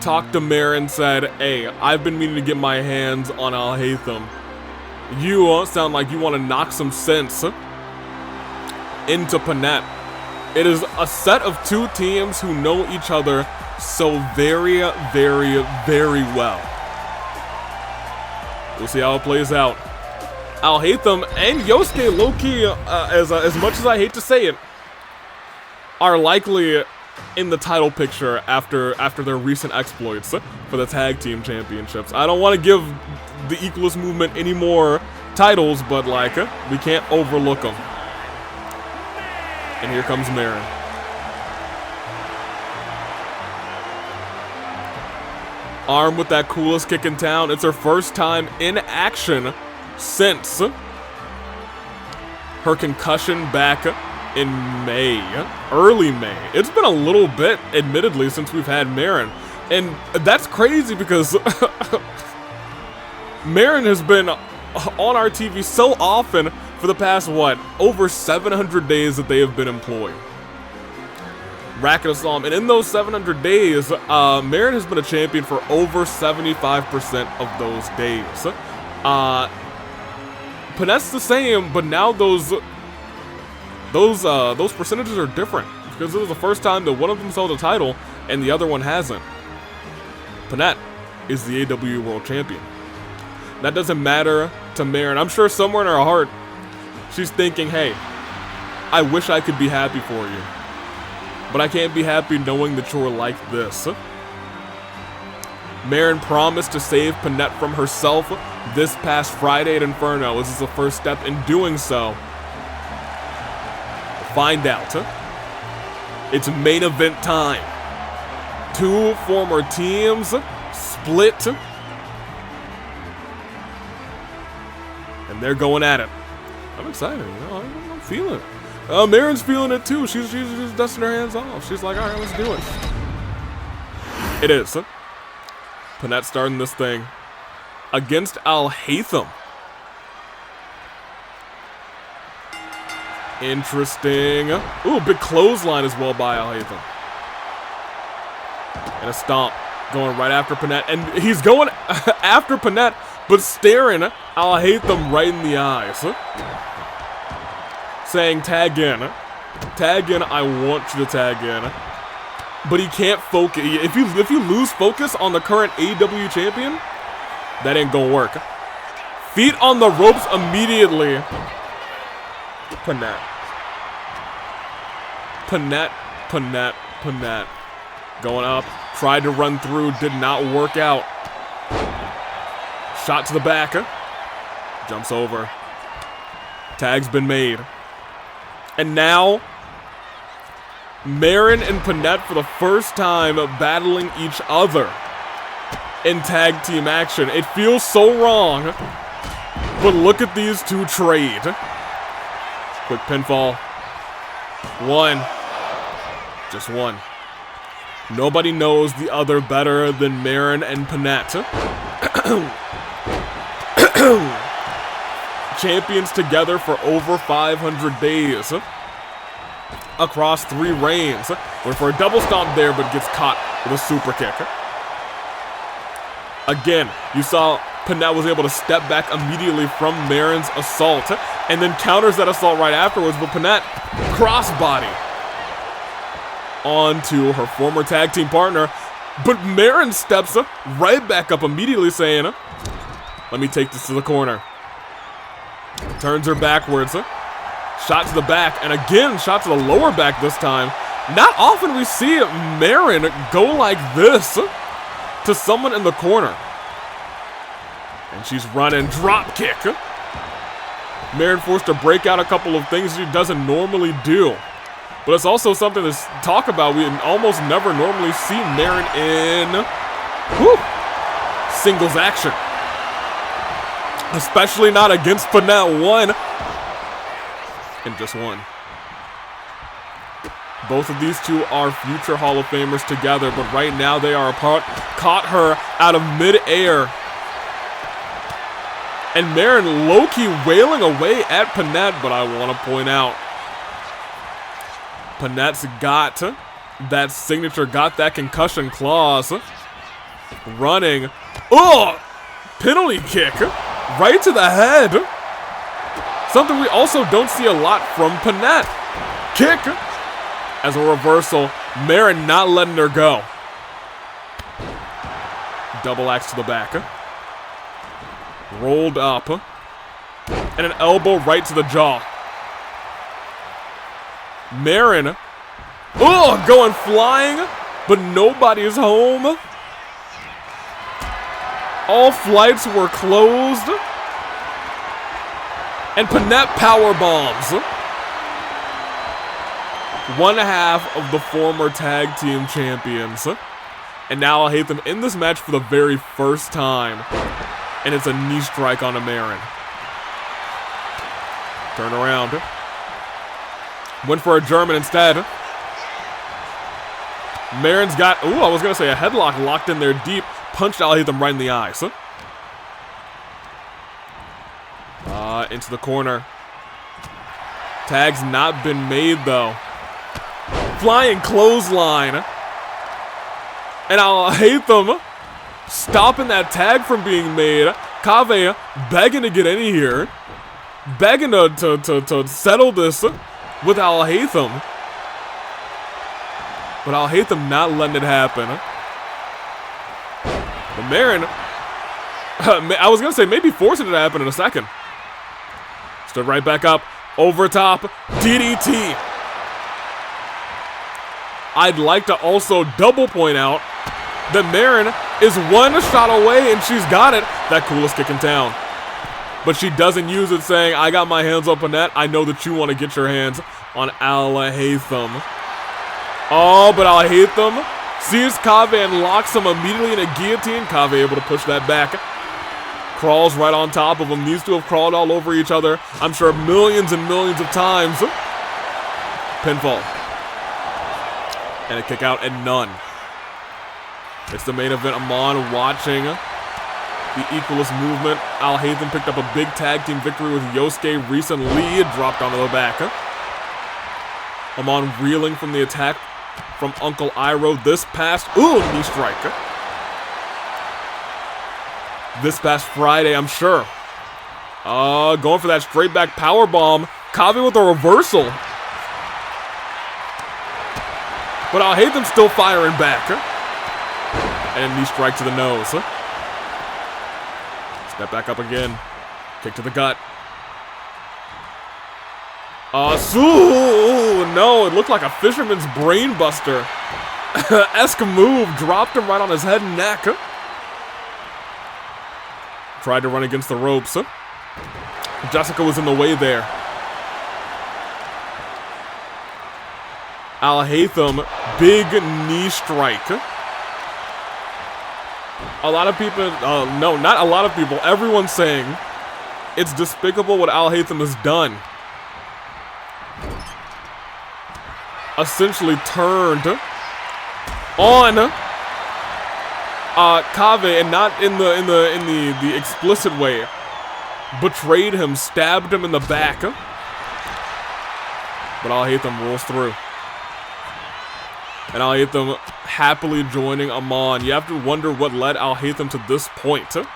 Talked to Merrin, said, hey, I've been meaning to get my hands on Alhaitham. You sound like you want to knock some sense into Panette. It is a set of two teams who know each other so very, very, very well. We'll see how it plays out. Alhaitham and Yosuke, low-key, as much as I hate to say it, are likely in the title picture after their recent exploits for the tag team championships. I don't want to give the Equalist Movement any more titles, but like, we can't overlook them. And here comes Merrin. Armed with that coolest kick in town. It's her first time in action since her concussion back in May. Early May. It's been a little bit, admittedly, since we've had Merrin. And that's crazy because Merrin has been on our TV so often for the past, what, over 700 days that they have been employed. Racket Assault, and in those 700 days, Merrin has been a champion for over 75% of those days. Panette's the same, but now those percentages are different because it was the first time that one of them held a title and the other one hasn't. Panette is the AW World Champion. That doesn't matter to Merrin. I'm sure somewhere in her heart, she's thinking, hey, I wish I could be happy for you, but I can't be happy knowing that you're like this. Merrin promised to save Panette from herself this past Friday at Inferno. This is the first step in doing so. Find out. It's main event time. Two former teams split. And they're going at it. I'm excited, you know, I'm feeling it. Merrin's feeling it too. She's dusting her hands off. She's like, all right, let's do it. It is. Panette starting this thing against Alhaitham. Interesting. Ooh, big clothesline as well by Alhaitham. And a stomp going right after Panette. And he's going after Panette, but staring Alhaitham right in the eyes. Saying, tag in. Tag in, I want you to tag in. But he can't focus. If you lose focus on the current AEW champion, that ain't gonna work. Feet on the ropes immediately. Panette. Going up. Tried to run through. Did not work out. Shot to the back. Jumps over. Tag's been made. And now, Merrin and Panette for the first time battling each other in tag team action. It feels so wrong, but look at these two trade. Quick pinfall. One. Just one. Nobody knows the other better than Merrin and Panette. Champions together for over 500 days. Across 3 reigns. Went for a double stomp there, but gets caught with a super kick. Again, you saw Panette was able to step back immediately from Merrin's assault, and then counters that assault right afterwards, but Panette crossbody onto her former tag team partner, but Merrin steps right back up immediately saying, let me take this to the corner. Turns her backwards. Shot to the back, and again, shot to the lower back this time. Not often we see Merrin go like this to someone in the corner. And she's running, drop kick. Merrin forced to break out a couple of things she doesn't normally do. But it's also something to talk about. We almost never normally see Merrin in singles action. Especially not against Panette. One. And just one. Both of these two are future Hall of Famers together, but right now they are apart. Caught her out of mid-air. And Merrin low-key wailing away at Panette, but I want to point out, Panette's got that signature, got that concussion clause. Running. Oh! Penalty kick. Right to the head. Something we also don't see a lot from Panette. Kick. As a reversal. Merrin not letting her go. Double axe to the back. Rolled up. And an elbow right to the jaw. Merrin. Oh, going flying. But nobody is home. All flights were closed. And Panette power bombs. one half of the former tag team champions. And now Alhaitham in this match for the very first time. And it's a knee strike on a Merrin. Turn around. Went for a German instead. Merrin's got, ooh, I was going to say a headlock locked in there deep. Punched Alihaitham right in the eyes. Into the corner. Tag's not been made though. Flying clothesline. And Alhaitham stopping that tag from being made. Kaveh begging to get in here. Begging to settle this with Alhaitham. But Alhaitham not letting it happen. But Merrin, I was going to say maybe forcing it to happen in a second. Stood right back up. Over top. DDT. I'd like to also double point out that Merrin is one shot away and she's got it. That coolest kick in town. But she doesn't use it saying, I got my hands on Panette. I know that you want to get your hands on Alihaitham. Oh, but Alihaitham sees Kaveh and locks him immediately in a guillotine. Kaveh able to push that back. Crawls right on top of him. These two have crawled all over each other, I'm sure millions and millions of times. Pinfall. And a kick out and none. It's the main event. Amon watching the Equalist Movement. Alhaitham picked up a big tag team victory with Yosuke recently. It dropped onto the back. Amon reeling from the attack from Uncle Iroh this past, ooh, knee strike. This past Friday, I'm sure. Going for that straight back power bomb. Kaveh with a reversal. But Alhaitham's still firing back. And knee strike to the nose. Step back up again. Kick to the gut. No, it looked like a fisherman's brain buster. Esque move, dropped him right on his head and neck. Tried to run against the ropes. Jessica was in the way there. Alhaitham, big knee strike. A lot of people, no, not a lot of people, everyone's saying it's despicable what Alhaitham has done. Essentially turned on Kaveh, and not in the explicit way. Betrayed him, stabbed him in the back. But Alhaitham rolls through. And Alhaitham happily joining Amon. You have to wonder what led Alhaitham to this point. In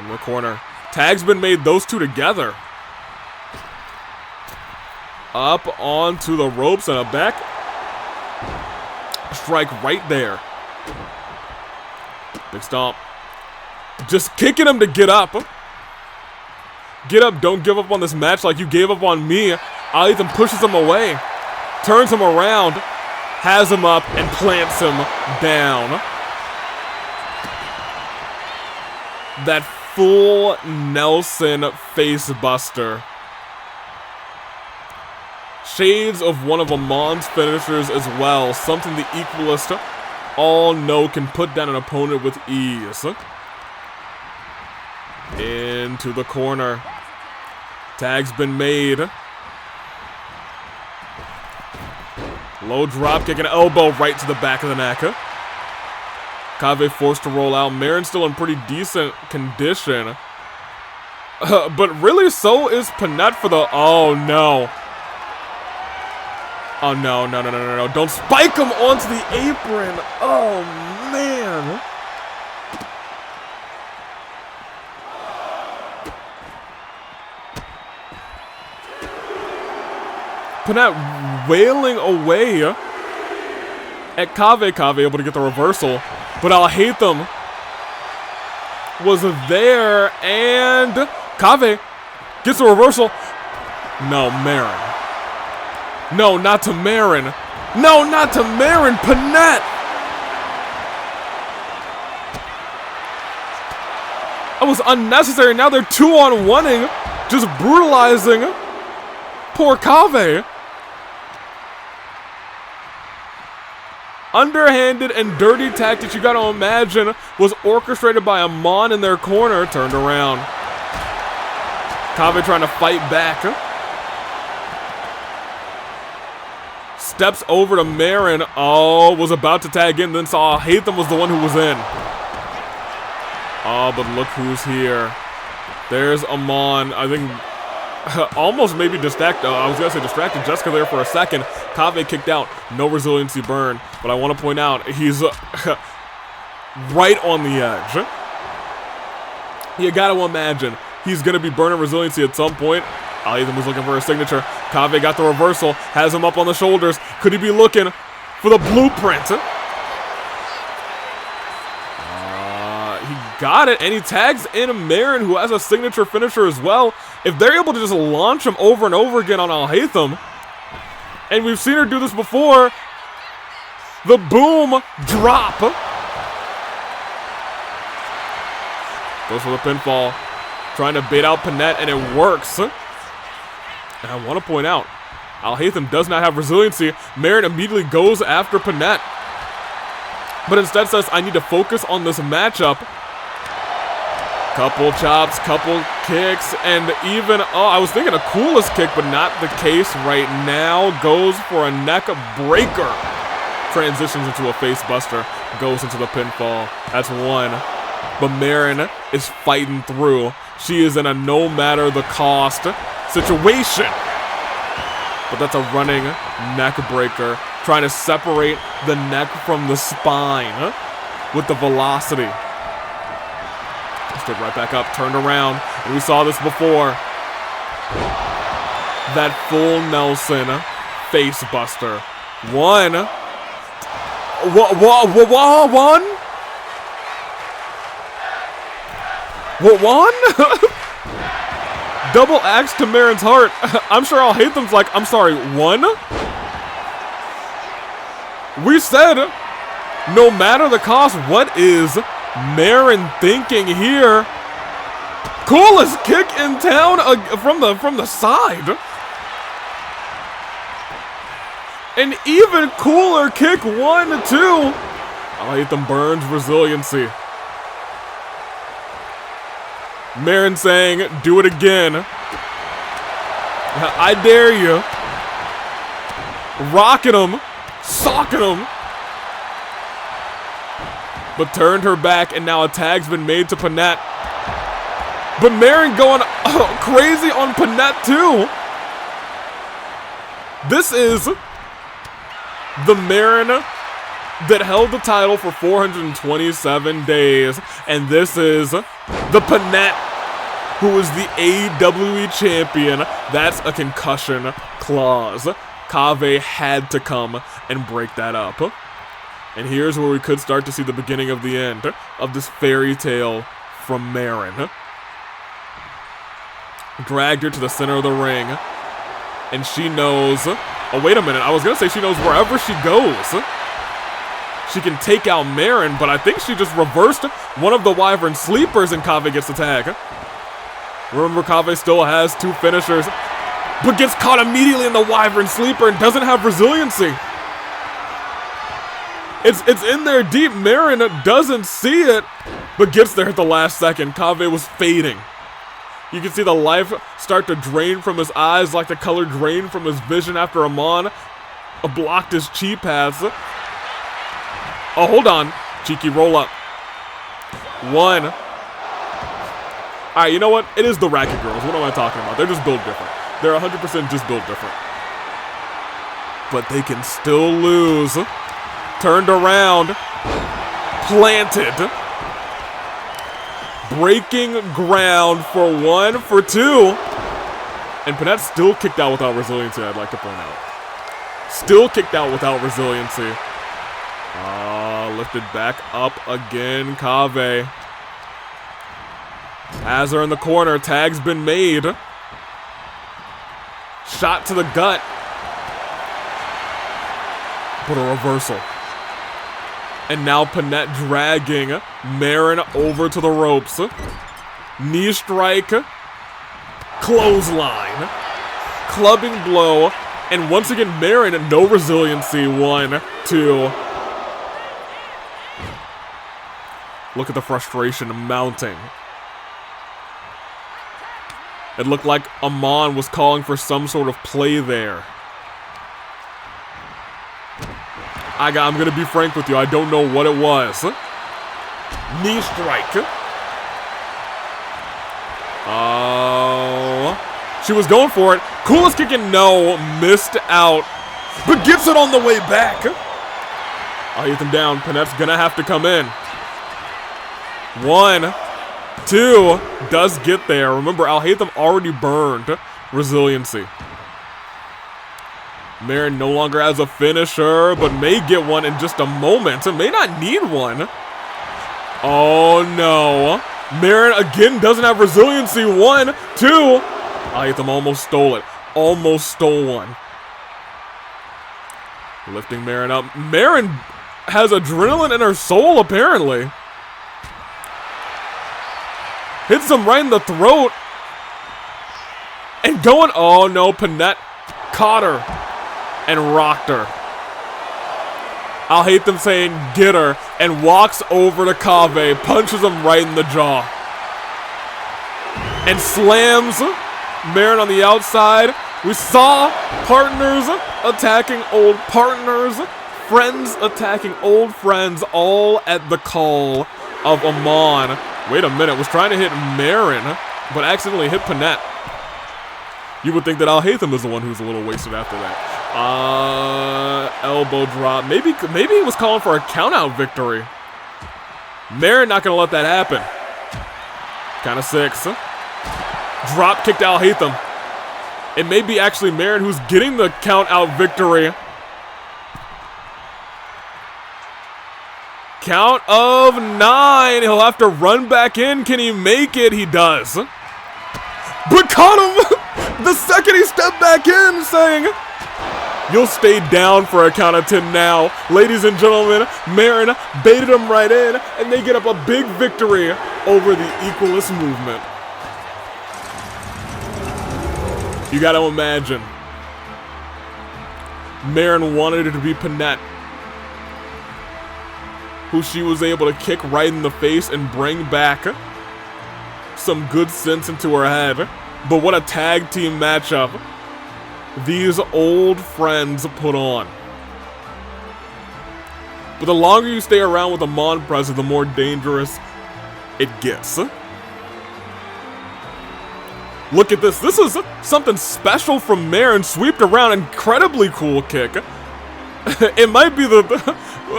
the corner. Tag's been made, those two together. Up onto the ropes and a back strike right there. Big stomp. Just kicking him to get up. Get up, don't give up on this match like you gave up on me. Alhaitham pushes him away. Turns him around. Has him up and plants him down. That full Nelson face buster. Shades of one of Amon's finishers as well. Something the Equalist all know can put down an opponent with ease. Into the corner. Tag's been made. Low drop kick and elbow right to the back of the neck. Kaveh forced to roll out. Merrin's still in pretty decent condition. But really so is Panette for the... Oh no. Oh no, no, no, no, no, no. Don't spike him onto the apron. Oh man. Panette wailing away at Kaveh. Kaveh able to get the reversal. But Alhaitham was there and Kaveh gets the reversal. No, Merrin. No, not to Merrin. No, not to Merrin. Panette. That was unnecessary. Now they're 2-on-1-ing. Just brutalizing Poor Kaveh. Underhanded and dirty tactics, you gotta imagine, was orchestrated by Amon in their corner. Turned around. Kaveh trying to fight back. Steps over to Merrin. Oh, was about to tag in, then saw Alhaitham was the one who was in. Oh, but look who's here. There's Amon. I think almost maybe distracted. I was gonna say distracted Jessica there for a second. Kaveh kicked out. No resiliency burn. But I want to point out he's right on the edge. You gotta imagine he's gonna be burning resiliency at some point. Alihaitham was looking for a signature. Kaveh got the reversal. Has him up on the shoulders. Could he be looking for the blueprint? He got it, and he tags in Merrin, who has a signature finisher as well. If they're able to just launch him over and over again on Alhaitham, and we've seen her do this before, the boom drop. Goes for the pinfall. Trying to bait out Panette, and it works. And I want to point out, Alhaitham does not have resiliency. Merrin immediately goes after Panette, but instead says, I need to focus on this matchup. Couple chops, couple kicks, and even, oh, I was thinking a coolest kick, but not the case right now. Goes for a neck breaker. Transitions into a face buster. Goes into the pinfall. That's one. But Merrin is fighting through. She is in a no matter the cost situation. But that's a running neck breaker. Trying to separate the neck from the spine with the velocity. Stood right back up, turned around, and we saw this before. That full Nelson face buster. One. One? Double axe to Merrin's heart. I'm sure Alhaitham's like, I'm sorry, one? We said, no matter the cost, what is Merrin thinking here? Coolest kick in town from the side. An even cooler kick, 1-2. Alhaitham burns resiliency. Merrin saying, do it again. I dare you. Rocking him, socking him. But turned her back, and now a tag's been made to Panette. But Merrin going crazy on Panette too. This is the Merrin that held the title for 427 days. And this is the Panette who is the AWE champion. That's a concussion clause. Kaveh had to come and break that up. And here's where we could start to see the beginning of the end of this fairy tale from Merrin. Dragged her to the center of the ring. And she knows... Oh, wait a minute. I was going to say she knows wherever she goes, she can take out Merrin, but I think she just reversed one of the Wyvern sleepers and Kaveh gets the tag. Remember, Kaveh still has two finishers, but gets caught immediately in the Wyvern sleeper and doesn't have resiliency. It's in there deep. Merrin doesn't see it, but gets there at the last second. Kaveh was fading. You can see the life start to drain from his eyes like the color drained from his vision after Amon blocked his chi paths. Oh, hold on. Cheeky roll up. One. Alright, you know what? It is the Racket Girls. What am I talking about? They're just built different. They're 100% just built different. But they can still lose. Turned around. Planted. Breaking ground for one, for two. And Panette still kicked out without resiliency, I'd like to point out. Still kicked out without resiliency. Lifted back up again, Kaveh. Has her in the corner, tag's been made. Shot to the gut. But a reversal. And now Panette dragging Merrin over to the ropes. Knee strike. Clothesline. clubbing blow, and once again, Merrin, no resiliency. 1, 2. Look at the frustration mounting. It looked like Amon was calling for some sort of play there. I'm gonna be frank with you, I don't know what it was. Knee strike. Oh. She was going for it. Coolest kicking, no. Missed out. But gets it on the way back. Alhaitham down. Panette's gonna have to come in. 1, 2. Does get there. Remember, Alhaitham already burned resiliency. Merrin no longer has a finisher, but may get one in just a moment. And may not need one. Oh no. Merrin again doesn't have resiliency. 1, 2. Alhaitham almost stole it. Almost stole one. Lifting Merrin up. Merrin has adrenaline in her soul, apparently. Hits him right in the throat. And going, oh no, Panette caught her and rocked her. Alhaitham saying, get her, and walks over to Kaveh, punches him right in the jaw. And slams Merrin on the outside. We saw partners attacking old partners, friends attacking old friends, all at the call of Amon. Wait a minute, was trying to hit Merrin, but accidentally hit Panette. You would think that Alhaitham is the one who's a little wasted after that. Elbow drop. Maybe he was calling for a count-out victory. Merrin not gonna let that happen. Count of 6. Drop kicked Alhaitham. It may be actually Merrin who's getting the count-out victory. Count of 9. He'll have to run back in. Can he make it? He does. But caught him the second he stepped back in, saying, you'll stay down for a count of 10 now. Ladies and gentlemen, Merrin baited him right in, and they get up a big victory over the Equalist Movement. You gotta imagine. Merrin wanted it to be Panette, who she was able to kick right in the face and bring back some good sense into her head. But what a tag team matchup these old friends put on. But the longer you stay around with Amon present, the more dangerous it gets. Look at this. This is something special from Merrin. Sweeped around. Incredibly cool kick. It might be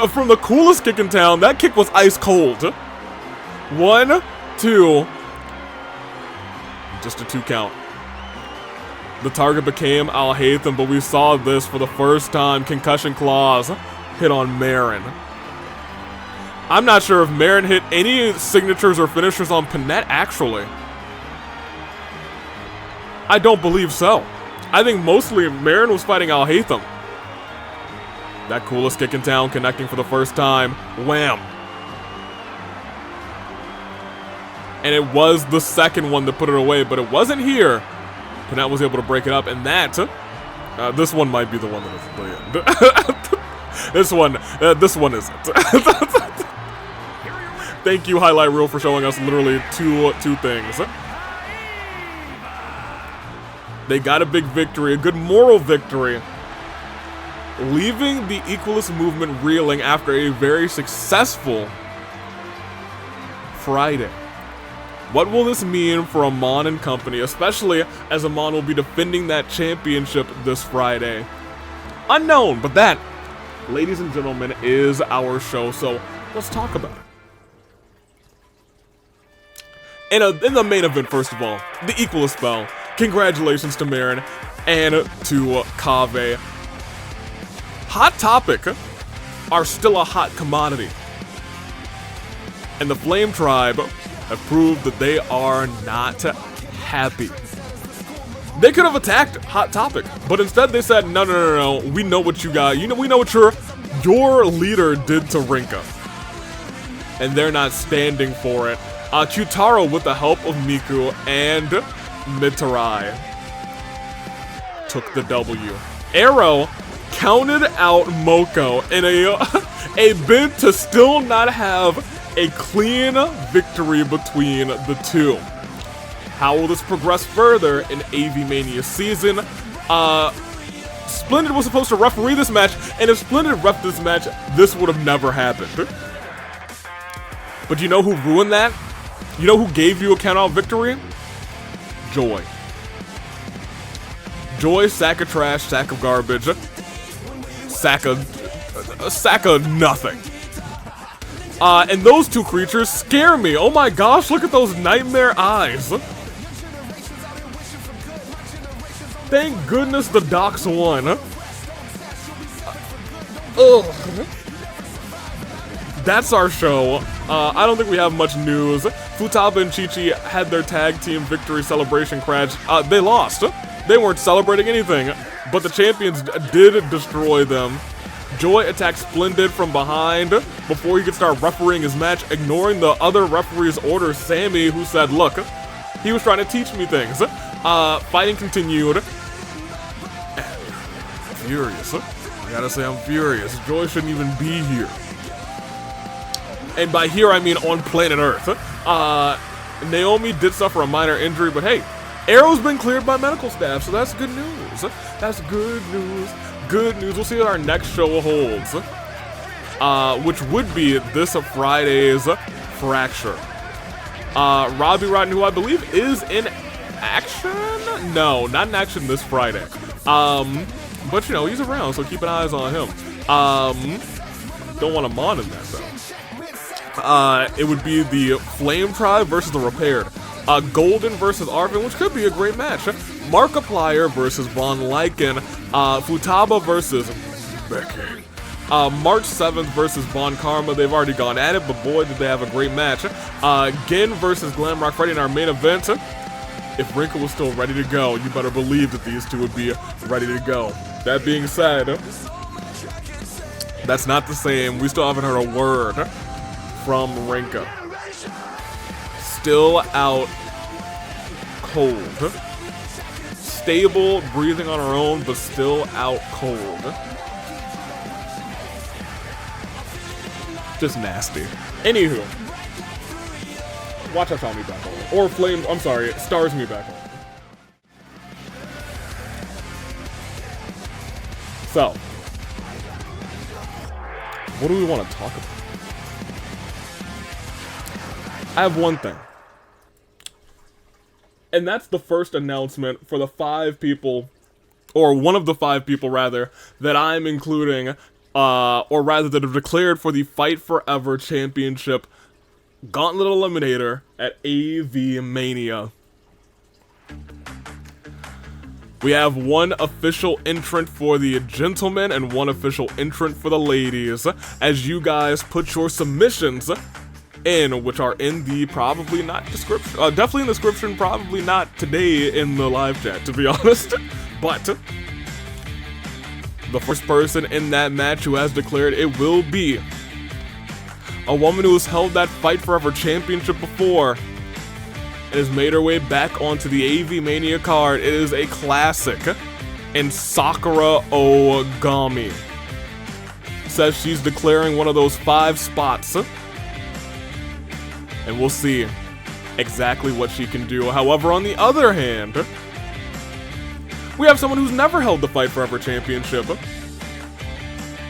from the coolest kick in town. That kick was ice cold. 1, 2. Just a 2 count. The target became Alhaitham, but we saw this for the first time. Concussion claws hit on Merrin. I'm not sure if Merrin hit any signatures or finishers on Panette, actually. I don't believe so. I think mostly Merrin was fighting Alhaitham. That coolest kick in town connecting for the first time. Wham! And it was the second one that put it away, but it wasn't here. Panette was able to break it up, and that, this one might be the one that is the end. This one isn't. Thank you, Highlight Reel, for showing us literally two things. They got a big victory, a good moral victory, leaving the Equalist Movement reeling after a very successful Friday. What will this mean for Amon and company, especially as Amon will be defending that championship this Friday? Unknown, but that, ladies and gentlemen, is our show, so let's talk about it. In the main event, first of all, the Equalist bell. Congratulations to Merrin and to Kaveh. Hot Topic are still a hot commodity. And the Flame Tribe have proved that they are not happy. They could have attacked Hot Topic, but instead they said, no, we know what you got. We know what your leader did to Rinka. And they're not standing for it. Q-taro with the help of Miku and Mitterai. took the W. Arrow counted out Moko in a bid to still not have a clean victory between the two. How will this progress further in Avi-Mania season? Splendid was supposed to referee this match, and if Splendid ref this match, this would have never happened. But you know who ruined that? You know who gave you a count-out victory? Joy. Joy, sack of trash, sack of garbage, sack of nothing. And those two creatures scare me. Oh my gosh, look at those nightmare eyes. Thank goodness the Docs won. Ugh. That's our show. I don't think we have much news. Futaba and Chi-Chi had their tag team victory celebration crash. They lost. They weren't celebrating anything, but the champions did destroy them. Joy attacked Splendid from behind before he could start refereeing his match, ignoring the other referee's order, Sammy, who said, look, he was trying to teach me things. Fighting continued. Furious. I gotta say I'm furious. Joy shouldn't even be here. And by here I mean on planet Earth. Naomi did suffer a minor injury, but hey, Arrow's been cleared by medical staff, so that's good news. That's good news. Good news. We'll see what our next show holds. Which would be this Friday's Fracture. Robbie Rotten, who I believe is in action? No, not in action this Friday. But you know, he's around, so keep an eye on him. Don't want him on in that though. It would be the Flame Tribe versus the Repaired. Golden versus Arvin, which could be a great match. Markiplier versus Von Lycan. Futaba versus Becky. March 7th versus Von Karma. They've already gone at it, but boy, did they have a great match. Gin versus Glamrock Freddy in our main event. If Rinka was still ready to go, you better believe that these two would be ready to go. That being said, that's not the same. We still haven't heard a word from Rinka. Still out cold. Stable, breathing on her own, but still out cold. Just nasty. Anywho, watch out, Tommy back on. Or Flame, I'm sorry, Stars me back on. So, what do we want to talk about? I have one thing. And that's the first announcement for the 5 people, or one of the 5 people rather, that I'm including, or rather that have declared for the Fight Forever Championship Gauntlet Eliminator at Avi-Mania. We have one official entrant for the gentlemen and one official entrant for the ladies, as you guys put your submissions in, which are in the probably not description, definitely in the description, probably not today in the live chat, to be honest. But the first person in that match who has declared it will be a woman who has held that Fight Forever Championship before and has made her way back onto the Avi-Mania card. It is a classic, and Sakura Ogami says she's declaring one of those 5 spots. And we'll see exactly what she can do. However, on the other hand, we have someone who's never held the Fight Forever Championship,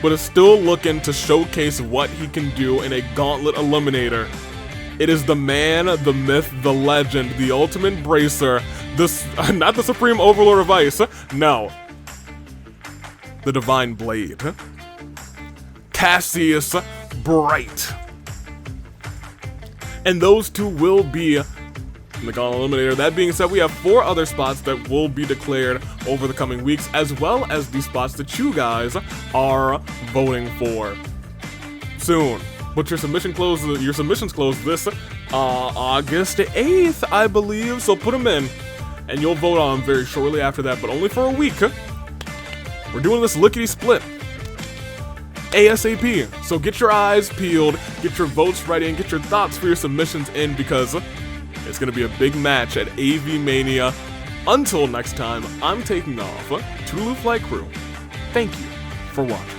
but is still looking to showcase what he can do in a Gauntlet Eliminator. It is the man, the myth, the legend, the ultimate bracer, not the Supreme Overlord of Ice, no, the Divine Blade, Cassius Bright. And those two will be in the Gauntlet Eliminator. That being said, we have 4 other spots that will be declared over the coming weeks, as well as the spots that you guys are voting for soon. But your submissions close this August 8th, I believe. So put them in, and you'll vote on them very shortly after that, but only for a week. We're doing this lickety-split ASAP. So get your eyes peeled, get your votes ready, and get your thoughts for your submissions in, because it's going to be a big match at Avi-Mania Until next time, I'm taking off. Toodaloo Flight Crew. Thank you for watching.